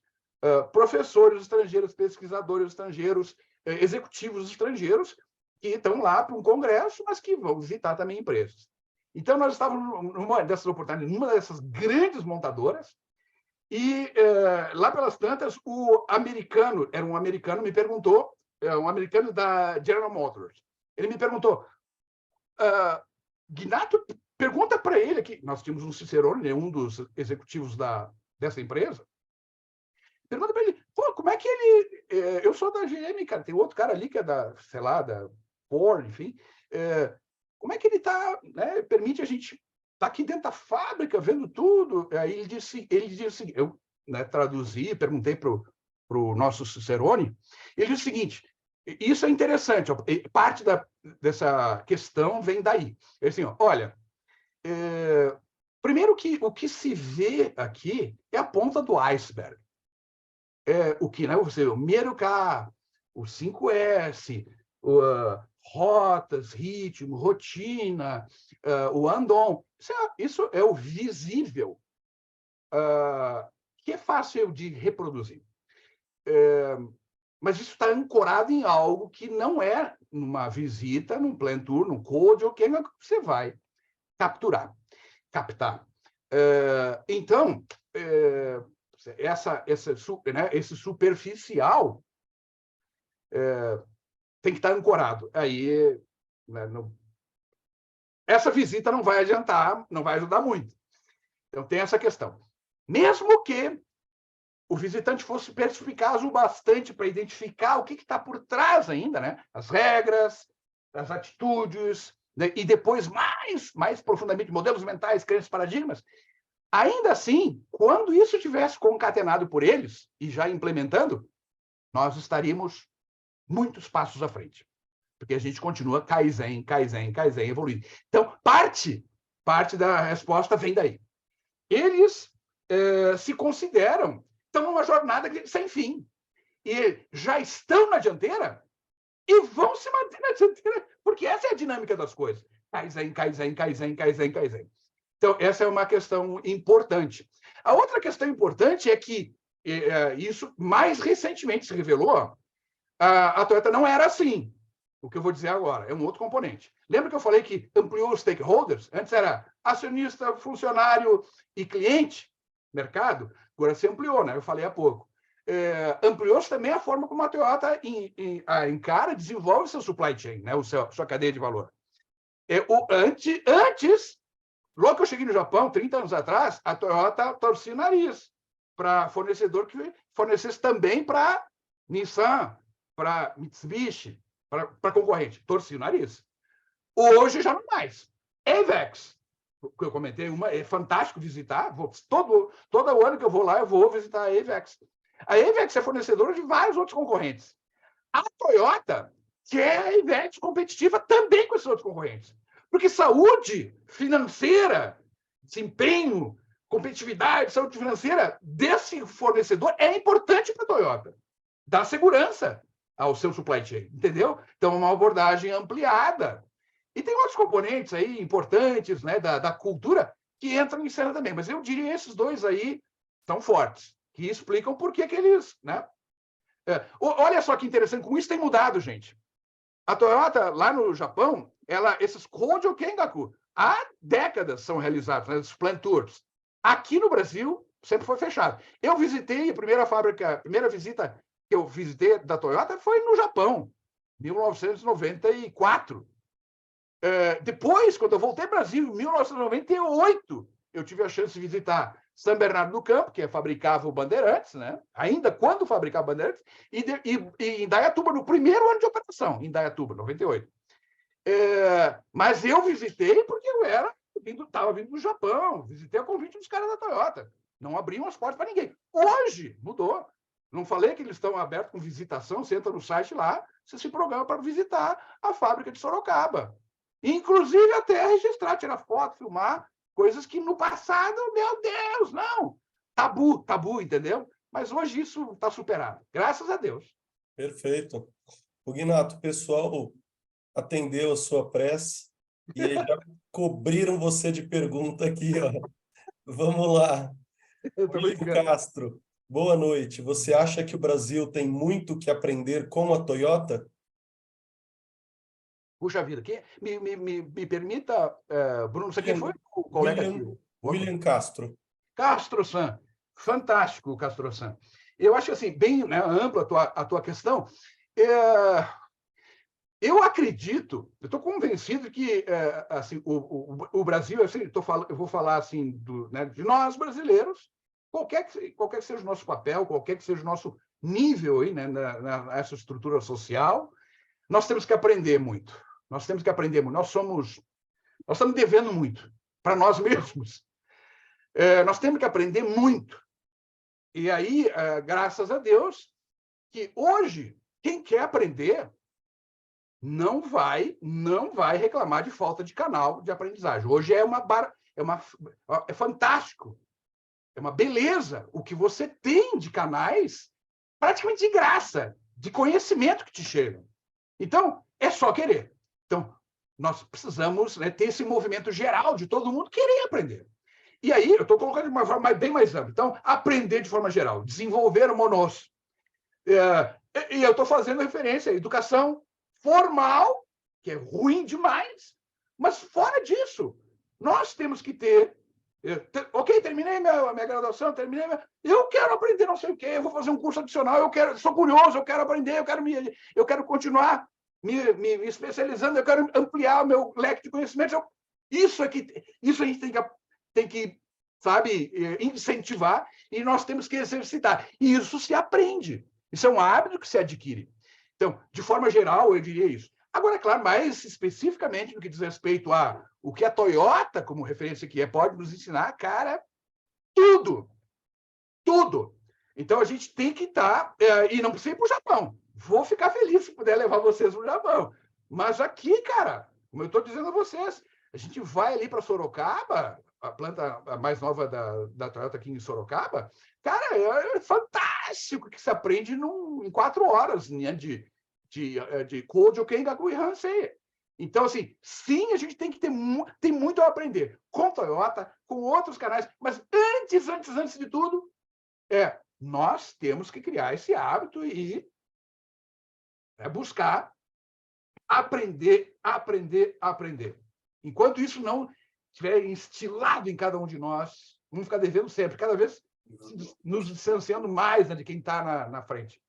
professores estrangeiros, pesquisadores estrangeiros, executivos estrangeiros, que estão lá para um congresso, mas que vão visitar também empresas. Então, nós estávamos numa dessas oportunidades, numa dessas grandes montadoras, e lá pelas tantas, era um americano, me perguntou um americano da General Motors. Ele me perguntou, Gnatto, pergunta para ele aqui, nós tínhamos um Cicerone, um dos executivos dessa empresa, pergunta para ele, como é que ele... eu sou da GM, cara, tem outro cara ali que é da, sei lá, da Ford, enfim. Como é que ele está, né, permite a gente estar aqui dentro da fábrica, vendo tudo? Aí ele disse eu, né, traduzi, perguntei para o nosso Cicerone, ele disse o seguinte, isso é interessante, ó, parte dessa questão vem daí. Ele assim, ó, olha, primeiro que o que se vê aqui é a ponta do iceberg. O que, né? O Meruká, o 5S, rotas, ritmo, rotina, o andon. Isso é o visível, que é fácil de reproduzir. Mas isso está ancorado em algo que não é numa visita, num plan tour, num code, ou que você vai captar. Então, esse superficial tem que estar ancorado. Aí, né, essa visita não vai adiantar, não vai ajudar muito. Então, tem essa questão. Mesmo que o visitante fosse perspicaz o bastante para identificar o que está por trás ainda, né? As regras, as atitudes, né? E depois, mais profundamente, modelos mentais, crenças, paradigmas. Ainda assim, quando isso tivesse concatenado por eles e já implementando, nós estaríamos muitos passos à frente. Porque a gente continua Kaizen, evoluindo. Então, parte da resposta vem daí. Eles se consideram, estão numa jornada sem fim. E já estão na dianteira e vão se manter na dianteira, porque essa é a dinâmica das coisas. Kaizen. Então, essa é uma questão importante. A outra questão importante é que isso mais recentemente se revelou, a Toyota não era assim. O que eu vou dizer agora é um outro componente. Lembra que eu falei que ampliou os stakeholders? Antes era acionista, funcionário e cliente, mercado. Agora se ampliou, né? Eu falei há pouco. Ampliou-se também a forma como a Toyota encara, desenvolve seu supply chain, né? Sua cadeia de valor. Antes, logo que eu cheguei no Japão, 30 anos atrás, a Toyota torcia o nariz para fornecedor que fornecesse também para Nissan, para Mitsubishi, para concorrente. Torcia o nariz. Hoje já não mais. Avex, que eu comentei, é fantástico visitar. Todo ano que eu vou lá, eu vou visitar a Avex. A Avex é fornecedora de vários outros concorrentes. A Toyota quer a Avex competitiva também com esses outros concorrentes. Porque saúde financeira, desempenho, competitividade, saúde financeira desse fornecedor é importante para a Toyota. Dá segurança ao seu supply chain, entendeu? Então, é uma abordagem ampliada. E tem outros componentes aí importantes, né, da cultura que entram em cena também. Mas eu diria que esses dois aí são fortes, que explicam por que eles... Né? Olha só que interessante, como isso tem mudado, gente. A Toyota, lá no Japão, esses Kojo Kengaku, há décadas são realizados, né, esses plant tours. Aqui no Brasil, sempre foi fechado. Eu visitei a primeira visita que eu visitei da Toyota foi no Japão, 1994. Depois, quando eu voltei ao Brasil, em 1998, eu tive a chance de visitar São Bernardo do Campo, que fabricava o Bandeirantes, né? Ainda quando fabricava Bandeirantes, e em Indaiatuba, no primeiro ano de operação, em Indaiatuba, 98. Mas eu visitei porque eu estava vindo do Japão, visitei a convite dos caras da Toyota. Não abriam as portas para ninguém. Hoje, mudou. Não falei que eles estão abertos com visitação, você entra no site lá, você se programa para visitar a fábrica de Sorocaba. Inclusive até registrar, tirar foto, filmar, coisas que no passado, meu Deus, não. Tabu, entendeu? Mas hoje isso está superado, graças a Deus. Perfeito. O Gnatto, o pessoal atendeu a sua prece e aí já cobriram você de pergunta aqui, ó. Vamos lá. Rodrigo Castro, boa noite. Você acha que o Brasil tem muito que aprender com a Toyota? Puxa vida, me permita, Bruno, você quem foi o colega aqui? William Castro. Castro-san, fantástico, Castro-san. Eu acho assim, bem, né, ampla a tua questão. Eu acredito, eu estou convencido que assim, o Brasil, eu vou falar assim, né, de nós brasileiros, qualquer que seja o nosso papel, qualquer que seja o nosso nível aí, né, nessa estrutura social, nós temos que aprender muito. Nós temos que aprender muito. Nós estamos devendo muito para nós mesmos. Nós temos que aprender muito. E aí, graças a Deus, que hoje, quem quer aprender não vai reclamar de falta de canal de aprendizagem. Hoje é fantástico, é uma beleza o que você tem de canais praticamente de graça, de conhecimento que te chegam. Então, é só querer. Então, nós precisamos, né, ter esse movimento geral de todo mundo querer aprender. E aí, eu estou colocando de uma forma bem mais ampla. Então, aprender de forma geral, desenvolver o monos. E eu estou fazendo referência à educação formal, que é ruim demais, mas fora disso, nós temos que ter. Ok, terminei minha graduação, eu quero aprender não sei o quê, eu vou fazer um curso adicional, sou curioso, eu quero aprender, eu quero continuar me especializando, eu quero ampliar o meu leque de conhecimentos. Isso a gente tem que, sabe, incentivar, e nós temos que exercitar. E isso se aprende. Isso é um hábito que se adquire. Então, de forma geral, eu diria isso. Agora, é claro, mais especificamente no que diz respeito a o que a Toyota, como referência aqui, pode nos ensinar, cara, tudo. Tudo. Então, a gente tem que estar... e não precisa ir para o Japão. Vou ficar feliz se puder levar vocês para o Japão. Mas aqui, cara, como eu estou dizendo a vocês, a gente vai ali para Sorocaba, a planta mais nova da Toyota aqui em Sorocaba, cara, é fantástico que se aprende em 4 horas, né, de Kojo Kengaku e Hansei. Então, assim, sim, a gente tem que tem muito a aprender com Toyota, com outros canais, mas antes de tudo, nós temos que criar esse hábito e buscar aprender. Enquanto isso não estiver instilado em cada um de nós, vamos ficar devendo sempre, cada vez nos distanciando mais, né, de quem está na frente.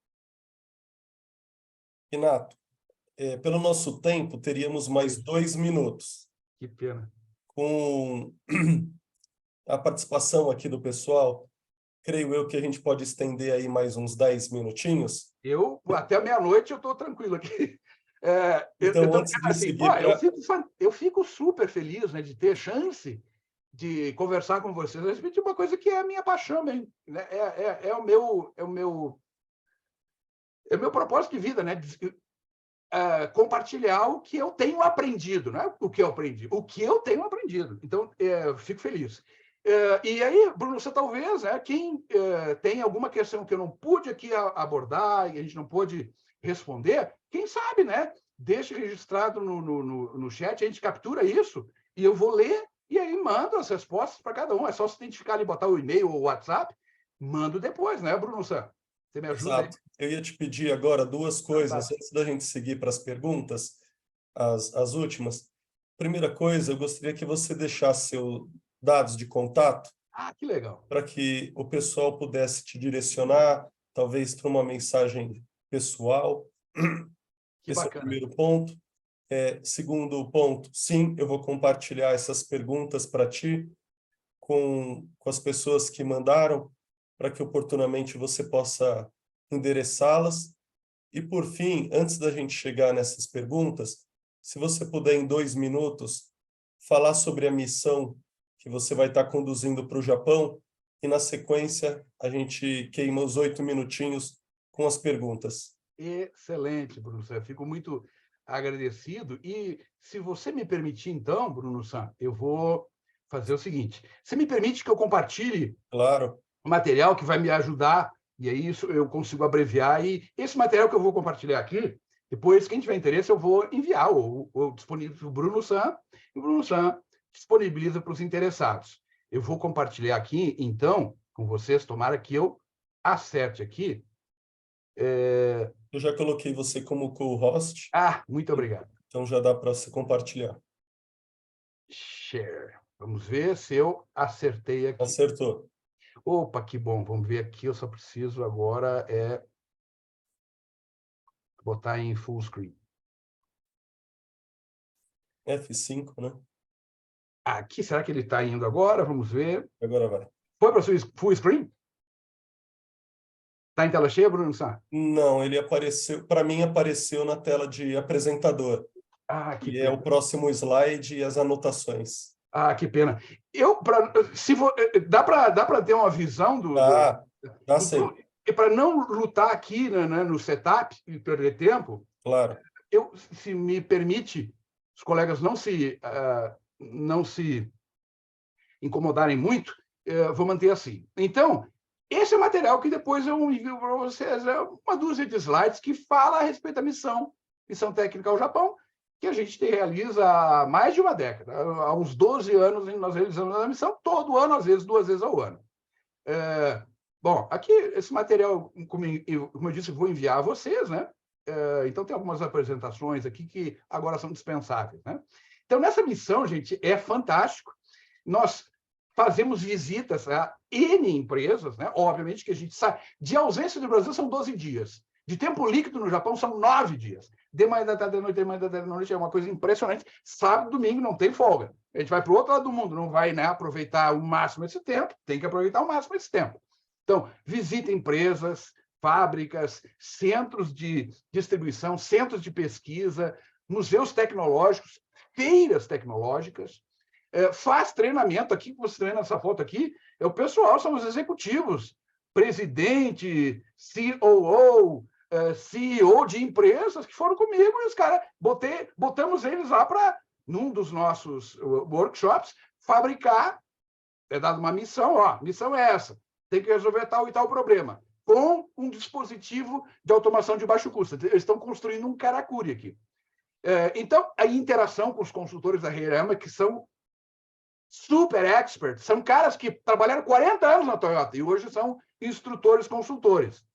Renato, pelo nosso tempo, teríamos mais 2 minutos. Que pena. Com a participação aqui do pessoal, creio eu que a gente pode estender aí mais uns 10 minutinhos. Até meia-noite, eu estou tranquilo aqui. Então, antes de assim, seguir eu fico super feliz, né, de ter chance de conversar com vocês a respeito de uma coisa que é a minha paixão, né? É o meu propósito de vida, né? Compartilhar o que eu tenho aprendido, não é o que eu aprendi, o que eu tenho aprendido. Então, fico feliz. E aí, Bruno, você talvez, quem tem alguma questão que eu não pude aqui abordar e a gente não pôde responder, quem sabe, né? Deixa registrado no chat, a gente captura isso e eu vou ler e aí mando as respostas para cada um. É só se identificar ali, botar o e-mail ou o WhatsApp, mando depois, né, Bruno? Você me ajuda aí? Exato. Eu ia te pedir agora 2 coisas, antes da gente seguir para as perguntas, as últimas. Primeira coisa, eu gostaria que você deixasse seus dados de contato, Que legal. para que o pessoal pudesse te direcionar, talvez para uma mensagem pessoal. Que Esse é o bacana. primeiro ponto. Segundo ponto, sim, eu vou compartilhar essas perguntas para ti com as pessoas que mandaram, para que oportunamente você possa endereçá-las. E, por fim, antes da gente chegar nessas perguntas, se você puder, em 2 minutos, falar sobre a missão que você vai estar conduzindo para o Japão, e, na sequência, a gente queima os 8 minutinhos com as perguntas. Excelente, Bruno San. Fico muito agradecido. E, se você me permitir, então, Bruno San, eu vou fazer o seguinte. Você me permite que eu compartilhe Claro. o material que vai me ajudar, e aí isso eu consigo abreviar. E esse material que eu vou compartilhar aqui, depois, quem tiver interesse, eu vou enviar ou disponível para o Bruno San, e o Bruno San disponibiliza para os interessados. Eu vou compartilhar aqui, então, com vocês, tomara que eu acerte aqui. Eu já coloquei você como co-host. Muito obrigado. Então já dá para você compartilhar. Share. Vamos ver se eu acertei aqui. Acertou. Opa, que bom. Vamos ver aqui. Eu só preciso agora botar em full screen. F5, né? Aqui, será que ele está indo agora? Vamos ver. Agora vai. Foi para full screen? Está em tela cheia, Bruno Sá? Não, ele apareceu, para mim apareceu na tela de apresentador. Que E é o pena. próximo slide e as anotações. Que pena. Dá para ter uma visão Dá sim, e para não lutar aqui, né, no setup e perder tempo, claro. se me permite, os colegas não se incomodarem muito, vou manter assim. Então, esse é o material que depois eu envio para vocês, uma dúzia de slides que fala a respeito da missão técnica ao Japão, que a gente realiza há mais de uma década. Há uns 12 anos nós realizamos a missão, todo ano, às vezes 2 vezes ao ano. Bom, aqui esse material, como eu disse, vou enviar a vocês, né? Então tem algumas apresentações aqui que agora são dispensáveis, né? Então, nessa missão, gente, é fantástico. Nós fazemos visitas a N empresas, né? Obviamente que a gente sabe. De ausência do Brasil são 12 dias. De tempo líquido no Japão são 9 dias. De manhã, da tarde, da noite, de manhã, da tarde, da noite, é uma coisa impressionante. Sábado, domingo, não tem folga. A gente vai para o outro lado do mundo, não vai, né, aproveitar o máximo esse tempo, tem que aproveitar o máximo esse tempo. Então, visita empresas, fábricas, centros de distribuição, centros de pesquisa, museus tecnológicos, feiras tecnológicas, faz treinamento. Aqui que você treina nessa foto aqui, é o pessoal, são os executivos, presidente, COO, CEO de empresas que foram comigo, e os caras, botamos eles lá para, num dos nossos workshops, fabricar, é dado uma missão, missão é essa, tem que resolver tal e tal problema, com um dispositivo de automação de baixo custo. Eles estão construindo um karakuri aqui. Então, a interação com os consultores da Hirayama, que são super experts, são caras que trabalharam 40 anos na Toyota e hoje são instrutores, consultores.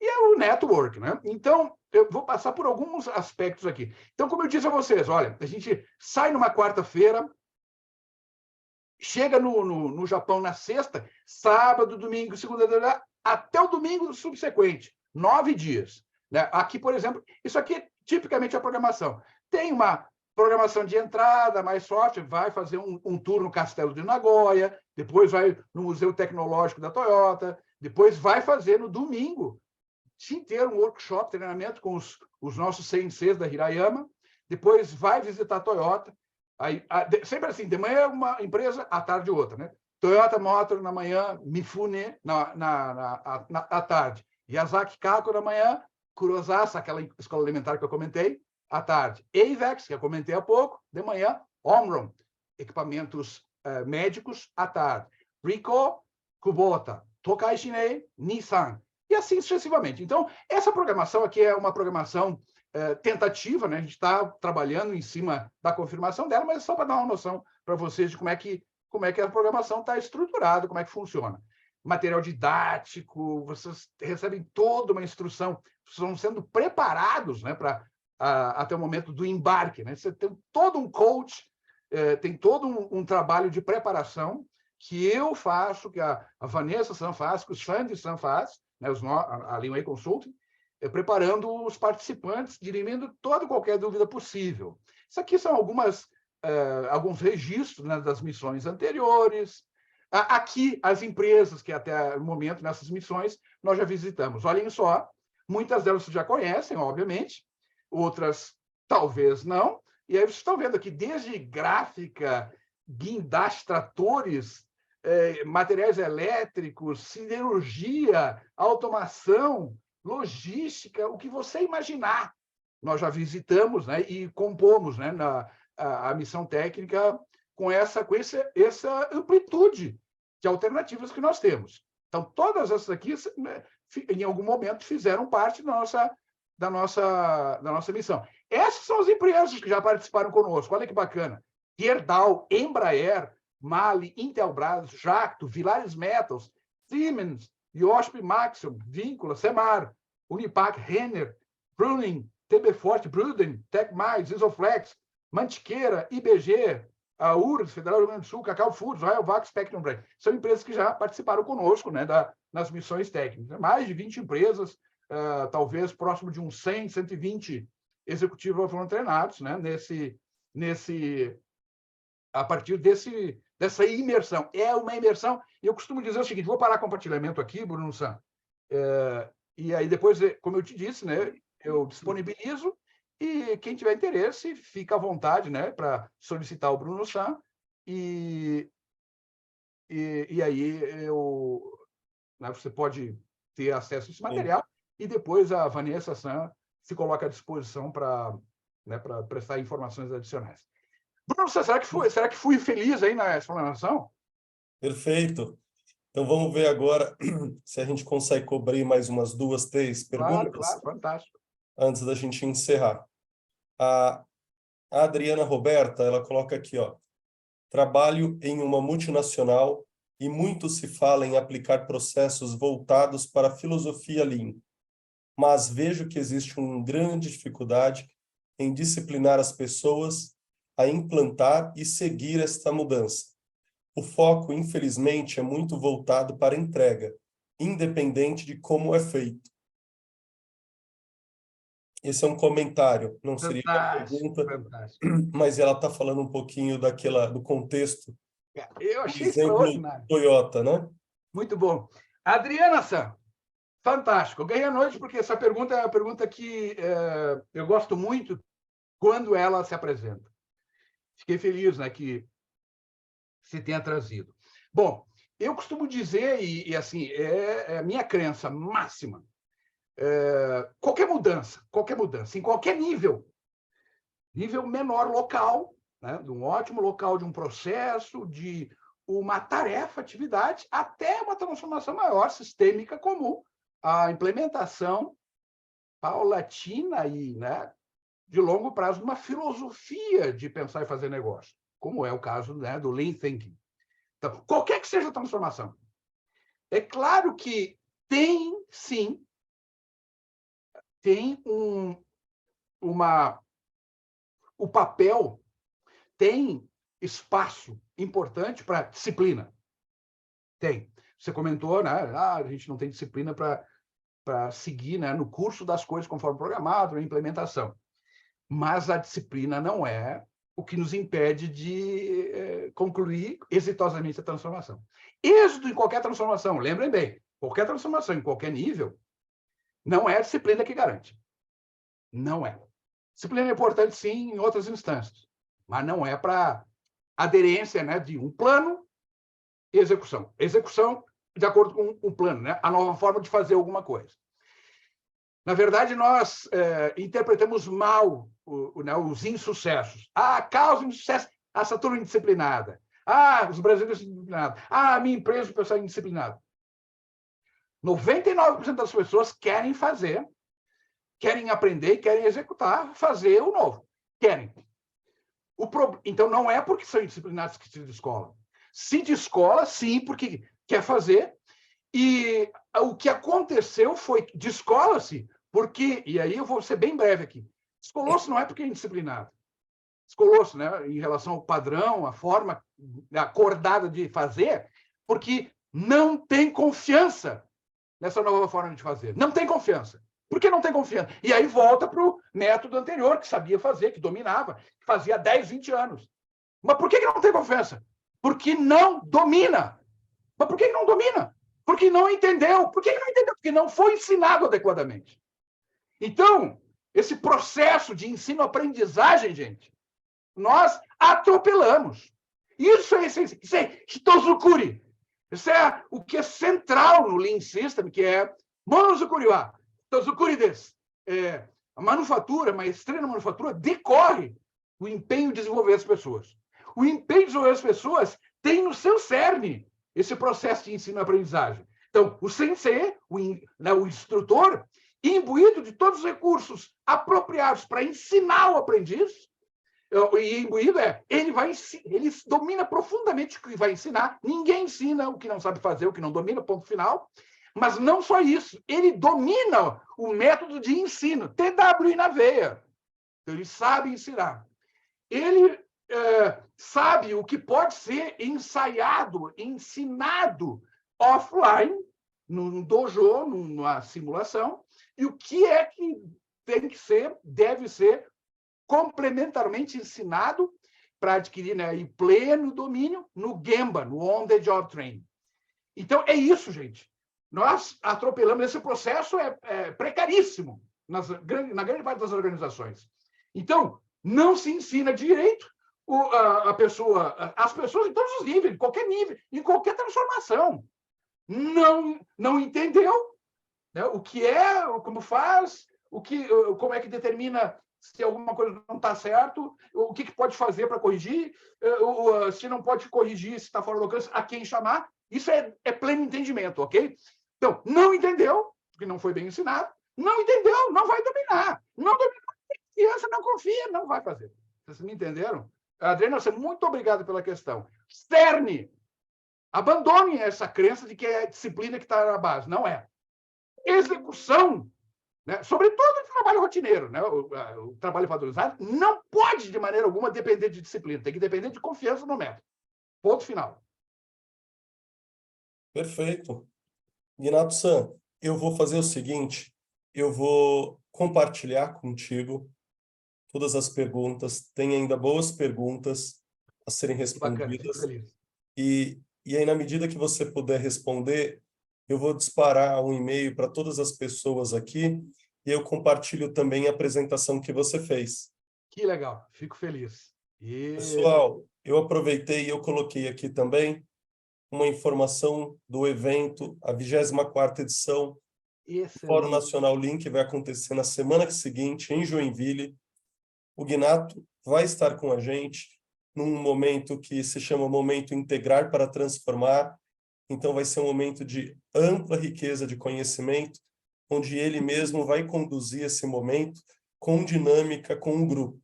E é o network, né? Então, eu vou passar por alguns aspectos aqui. Então, como eu disse a vocês, olha, a gente sai numa quarta-feira, chega no Japão na sexta, sábado, domingo, segunda, até o domingo subsequente, 9 dias. Né? Aqui, por exemplo, isso aqui é tipicamente a programação. Tem uma programação de entrada mais forte, vai fazer um tour no Castelo de Nagoya, depois vai no Museu Tecnológico da Toyota, depois vai fazer no domingo, dia inteiro, um workshop, treinamento com os nossos senseis da Hirayama, depois vai visitar a Toyota, aí, sempre assim, de manhã uma empresa, à tarde outra, né? Toyota Motor na manhã, Mifune à tarde, Yazaki Kako na manhã, Kurosasa, aquela escola elementar que eu comentei, à tarde. Avex, que eu comentei há pouco, de manhã. Omron, equipamentos médicos, à tarde. Ricoh, Kubota. Tokai Shinei, Nissan. E assim sucessivamente. Então, essa programação aqui é uma programação tentativa, né? A gente está trabalhando em cima da confirmação dela, mas é só para dar uma noção para vocês de como é que a programação está estruturada, como é que funciona. Material didático, vocês recebem toda uma instrução, estão sendo preparados, né, para até o momento do embarque, né? Você tem todo um coach, tem todo um trabalho de preparação que eu faço, que a Vanessa San faz, que o Sandy San faz, né? A Linway Consulting, preparando os participantes, dirimindo toda e qualquer dúvida possível. Isso aqui são alguns registros, né, das missões anteriores. Aqui, as empresas que até o momento, nessas missões, nós já visitamos. Olhem só, muitas delas vocês já conhecem, obviamente, outras talvez não. E aí vocês estão vendo aqui, desde gráfica, guindastes, tratores, materiais elétricos, siderurgia, automação, logística, o que você imaginar. Nós já visitamos, né, e compomos, né, a missão técnica com essa amplitude de alternativas que nós temos. Então, todas essas aqui, em algum momento, fizeram parte da nossa missão. Essas são as empresas que já participaram conosco. Olha que bacana. Gerdau, Embraer, Mali, Intelbras, Jacto, Villares Metals, Siemens, Yoshp Maxim, Víncula, Semar, Unipac, Renner, Bruning, TB Forte, Bruden, Tecmais, Isoflex, Mantiqueira, IBG, a URGS, Federal do Rio Grande do Sul, Cacau Foods, Rayovac, Spectrum Brand. São empresas que já participaram conosco, né, nas missões técnicas. Mais de 20 empresas talvez próximo de uns 100, 120 executivos foram treinados, né, a partir dessa imersão. É uma imersão. E eu costumo dizer o seguinte: vou parar o compartilhamento aqui, Bruno San. E aí depois, como eu te disse, né, eu disponibilizo e quem tiver interesse fica à vontade, né, para solicitar o Bruno San e aí né, você pode ter acesso a esse material. Sim. E depois a Vanessa San se coloca à disposição para, né, para prestar informações adicionais. Bruno, será que fui feliz aí na explanação? Perfeito. Então vamos ver agora se a gente consegue cobrir mais umas 2, 3 perguntas. Claro, fantástico. Antes da gente encerrar. A Adriana Roberta, ela coloca aqui, ó: trabalho em uma multinacional e muito se fala em aplicar processos voltados para a filosofia Lean, mas vejo que existe uma grande dificuldade em disciplinar as pessoas a implantar e seguir esta mudança. O foco, infelizmente, é muito voltado para a entrega, independente de como é feito. Esse é um comentário, não seria uma pergunta, mas ela está falando um pouquinho do contexto. Eu achei extraordinário. Toyota, né? Muito bom. Adriana San, fantástico. Ganhei a noite porque essa pergunta é uma pergunta que eu gosto muito quando ela se apresenta. Fiquei feliz, né, que se tenha trazido. Bom, eu costumo dizer, e assim, é a minha crença máxima, qualquer mudança, em qualquer nível menor local, né, de um ótimo local, de um processo, de uma tarefa, atividade, até uma transformação maior, sistêmica, comum, a implementação paulatina e, né, de longo prazo, de uma filosofia de pensar e fazer negócio, como é o caso, né, do Lean Thinking. Então, qualquer que seja a transformação. É claro que tem, sim, tem o papel, tem espaço importante para disciplina. Tem. Você comentou, né? A gente não tem disciplina para seguir, né, no curso das coisas conforme programado, na implementação. Mas a disciplina não é o que nos impede de concluir exitosamente a transformação. Êxito em qualquer transformação, lembrem bem, qualquer transformação em qualquer nível, não é a disciplina que garante. Não é. Disciplina é importante, sim, em outras instâncias, mas não é para aderência, né, de um plano e execução. Execução de acordo com um plano, né, a nova forma de fazer alguma coisa. Na verdade, nós interpretamos mal né, os insucessos. A causa do insucesso, essa turma indisciplinada. Os brasileiros indisciplinados. A minha empresa, o pessoal indisciplinado. 99% das pessoas querem fazer, querem aprender, querem executar, fazer o novo. Querem. Então, não é porque são indisciplinados que se descolam. Se descola, sim, porque quer fazer. E o que aconteceu foi que descola-se porque, e aí eu vou ser bem breve aqui, descolou-se não é porque é indisciplinado. Descolou-se, né, em relação ao padrão, a forma acordada de fazer, porque não tem confiança nessa nova forma de fazer. Não tem confiança. Por que não tem confiança? E aí volta para o método anterior, que sabia fazer, que dominava, que fazia 10, 20 anos. Mas por que não tem confiança? Porque não domina. Mas por que não domina? Porque não entendeu. Por que não entendeu? Porque não foi ensinado adequadamente. Então, esse processo de ensino-aprendizagem, gente, nós atropelamos. Isso é Hitozukuri. Isso é o que é central no Lean System, que é Monozukuri-wa. Hitozukuri desu. A manufatura, a maestria na manufatura, decorre o empenho de desenvolver as pessoas. O empenho de desenvolver as pessoas tem no seu cerne esse processo de ensino-aprendizagem. Então, o sensei, o instrutor, imbuído de todos os recursos apropriados para ensinar o aprendiz, e imbuído ele domina profundamente o que vai ensinar. Ninguém ensina o que não sabe fazer, o que não domina, ponto final. Mas não só isso, ele domina o método de ensino, TWI na veia. Então, ele sabe ensinar. Ele sabe o que pode ser ensaiado, ensinado offline, num dojo, numa simulação, e o que é que tem que ser, deve ser complementarmente ensinado para adquirir, né, em pleno domínio no Gemba, no On-the-Job Training. Então, é isso, gente. Nós atropelamos. Esse processo é precaríssimo na grande parte das organizações. Então, não se ensina direito as pessoas em todos os níveis, em qualquer nível, em qualquer transformação. Não entendeu, né, o que é, como faz, como é que determina se alguma coisa não está certo, o que pode fazer para corrigir, se não pode corrigir, se está fora do alcance, a quem chamar. Isso é pleno entendimento, ok? Então, não entendeu, porque não foi bem ensinado, não entendeu, não vai dominar. Não dominou, a criança não confia, não vai fazer. Vocês me entenderam? Adriana, muito obrigado pela questão. Cerne, abandone essa crença de que é a disciplina que está na base. Não é. Execução, né? Sobretudo o trabalho rotineiro, né? O trabalho valorizado, não pode, de maneira alguma, depender de disciplina. Tem que depender de confiança no método. Ponto final. Perfeito. Guinato-san, eu vou fazer o seguinte, eu vou compartilhar contigo todas as perguntas, tem ainda boas perguntas a serem Bacana, fico respondidas, feliz. e aí, na medida que você puder responder, eu vou disparar um e-mail para todas as pessoas aqui, e eu compartilho também a apresentação que você fez. Que legal, fico feliz. Pessoal, eu aproveitei e eu coloquei aqui também uma informação do evento, a 24ª edição do Fórum Excelente. Nacional Lean, que vai acontecer na semana seguinte, em Joinville. O Guinato vai estar com a gente num momento que se chama Momento Integrar para Transformar. Então, vai ser um momento de ampla riqueza de conhecimento, onde ele mesmo vai conduzir esse momento com dinâmica, com um grupo.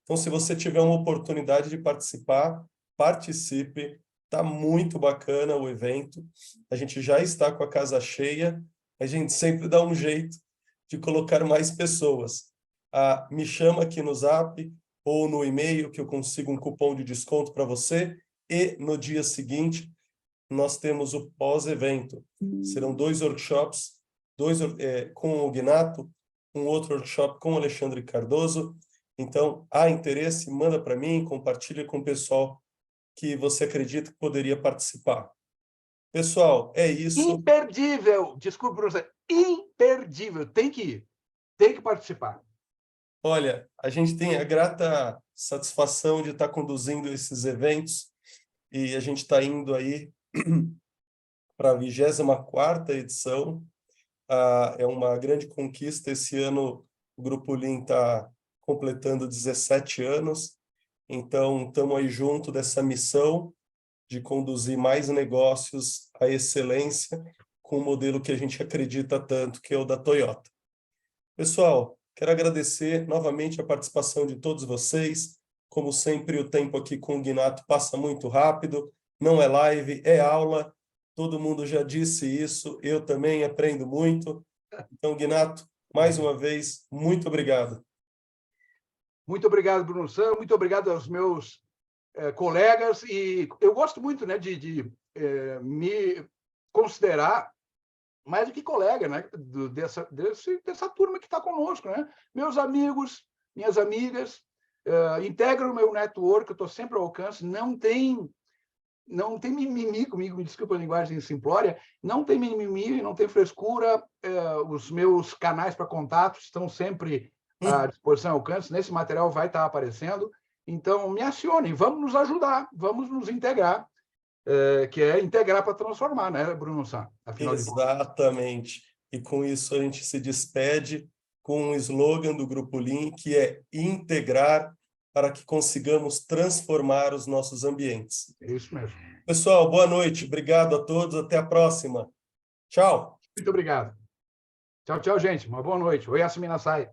Então, se você tiver uma oportunidade de participar, participe. Está muito bacana o evento. A gente já está com a casa cheia. A gente sempre dá um jeito de colocar mais pessoas. Me chama aqui no Zap ou no e-mail que eu consigo um cupom de desconto para você. E no dia seguinte, nós temos o pós-evento. Serão 2 workshops, com o Guinato, um outro workshop com o Alexandre Cardoso. Então, há interesse, manda para mim, compartilha com o pessoal que você acredita que poderia participar. Pessoal, é isso. Imperdível. Desculpe, professor. Imperdível. Tem que ir. Tem que participar. Olha, a gente tem a grata satisfação de estar conduzindo esses eventos e a gente está indo aí para a 24ª edição. É uma grande conquista. Esse ano o Grupo Lean está completando 17 anos. Então, estamos aí junto dessa missão de conduzir mais negócios à excelência com o modelo que a gente acredita tanto, que é o da Toyota. Pessoal, quero agradecer novamente a participação de todos vocês. Como sempre, o tempo aqui com o Guinato passa muito rápido. Não é live, é aula. Todo mundo já disse isso. Eu também aprendo muito. Então, Guinato, mais uma vez, muito obrigado. Muito obrigado, Bruno Sam. Muito obrigado aos meus colegas. E eu gosto muito, né, de me considerar mais do que colega, né, dessa turma que está conosco, né? Meus amigos, minhas amigas, integram o meu network, eu estou sempre ao alcance, não tem mimimi comigo, me desculpa a linguagem simplória, não tem mimimi, não tem frescura, os meus canais para contato estão sempre à disposição ao alcance, nesse material vai estar aparecendo, então me acionem, vamos nos ajudar, vamos nos integrar, que é integrar para transformar, né, Bruno Sá? Exatamente. E com isso a gente se despede com um slogan do Grupo Lean, que é integrar para que consigamos transformar os nossos ambientes. É isso mesmo. Pessoal, boa noite. Obrigado a todos. Até a próxima. Tchau. Muito obrigado. Tchau, tchau, gente. Uma boa noite. Oi, Yasmin Assai.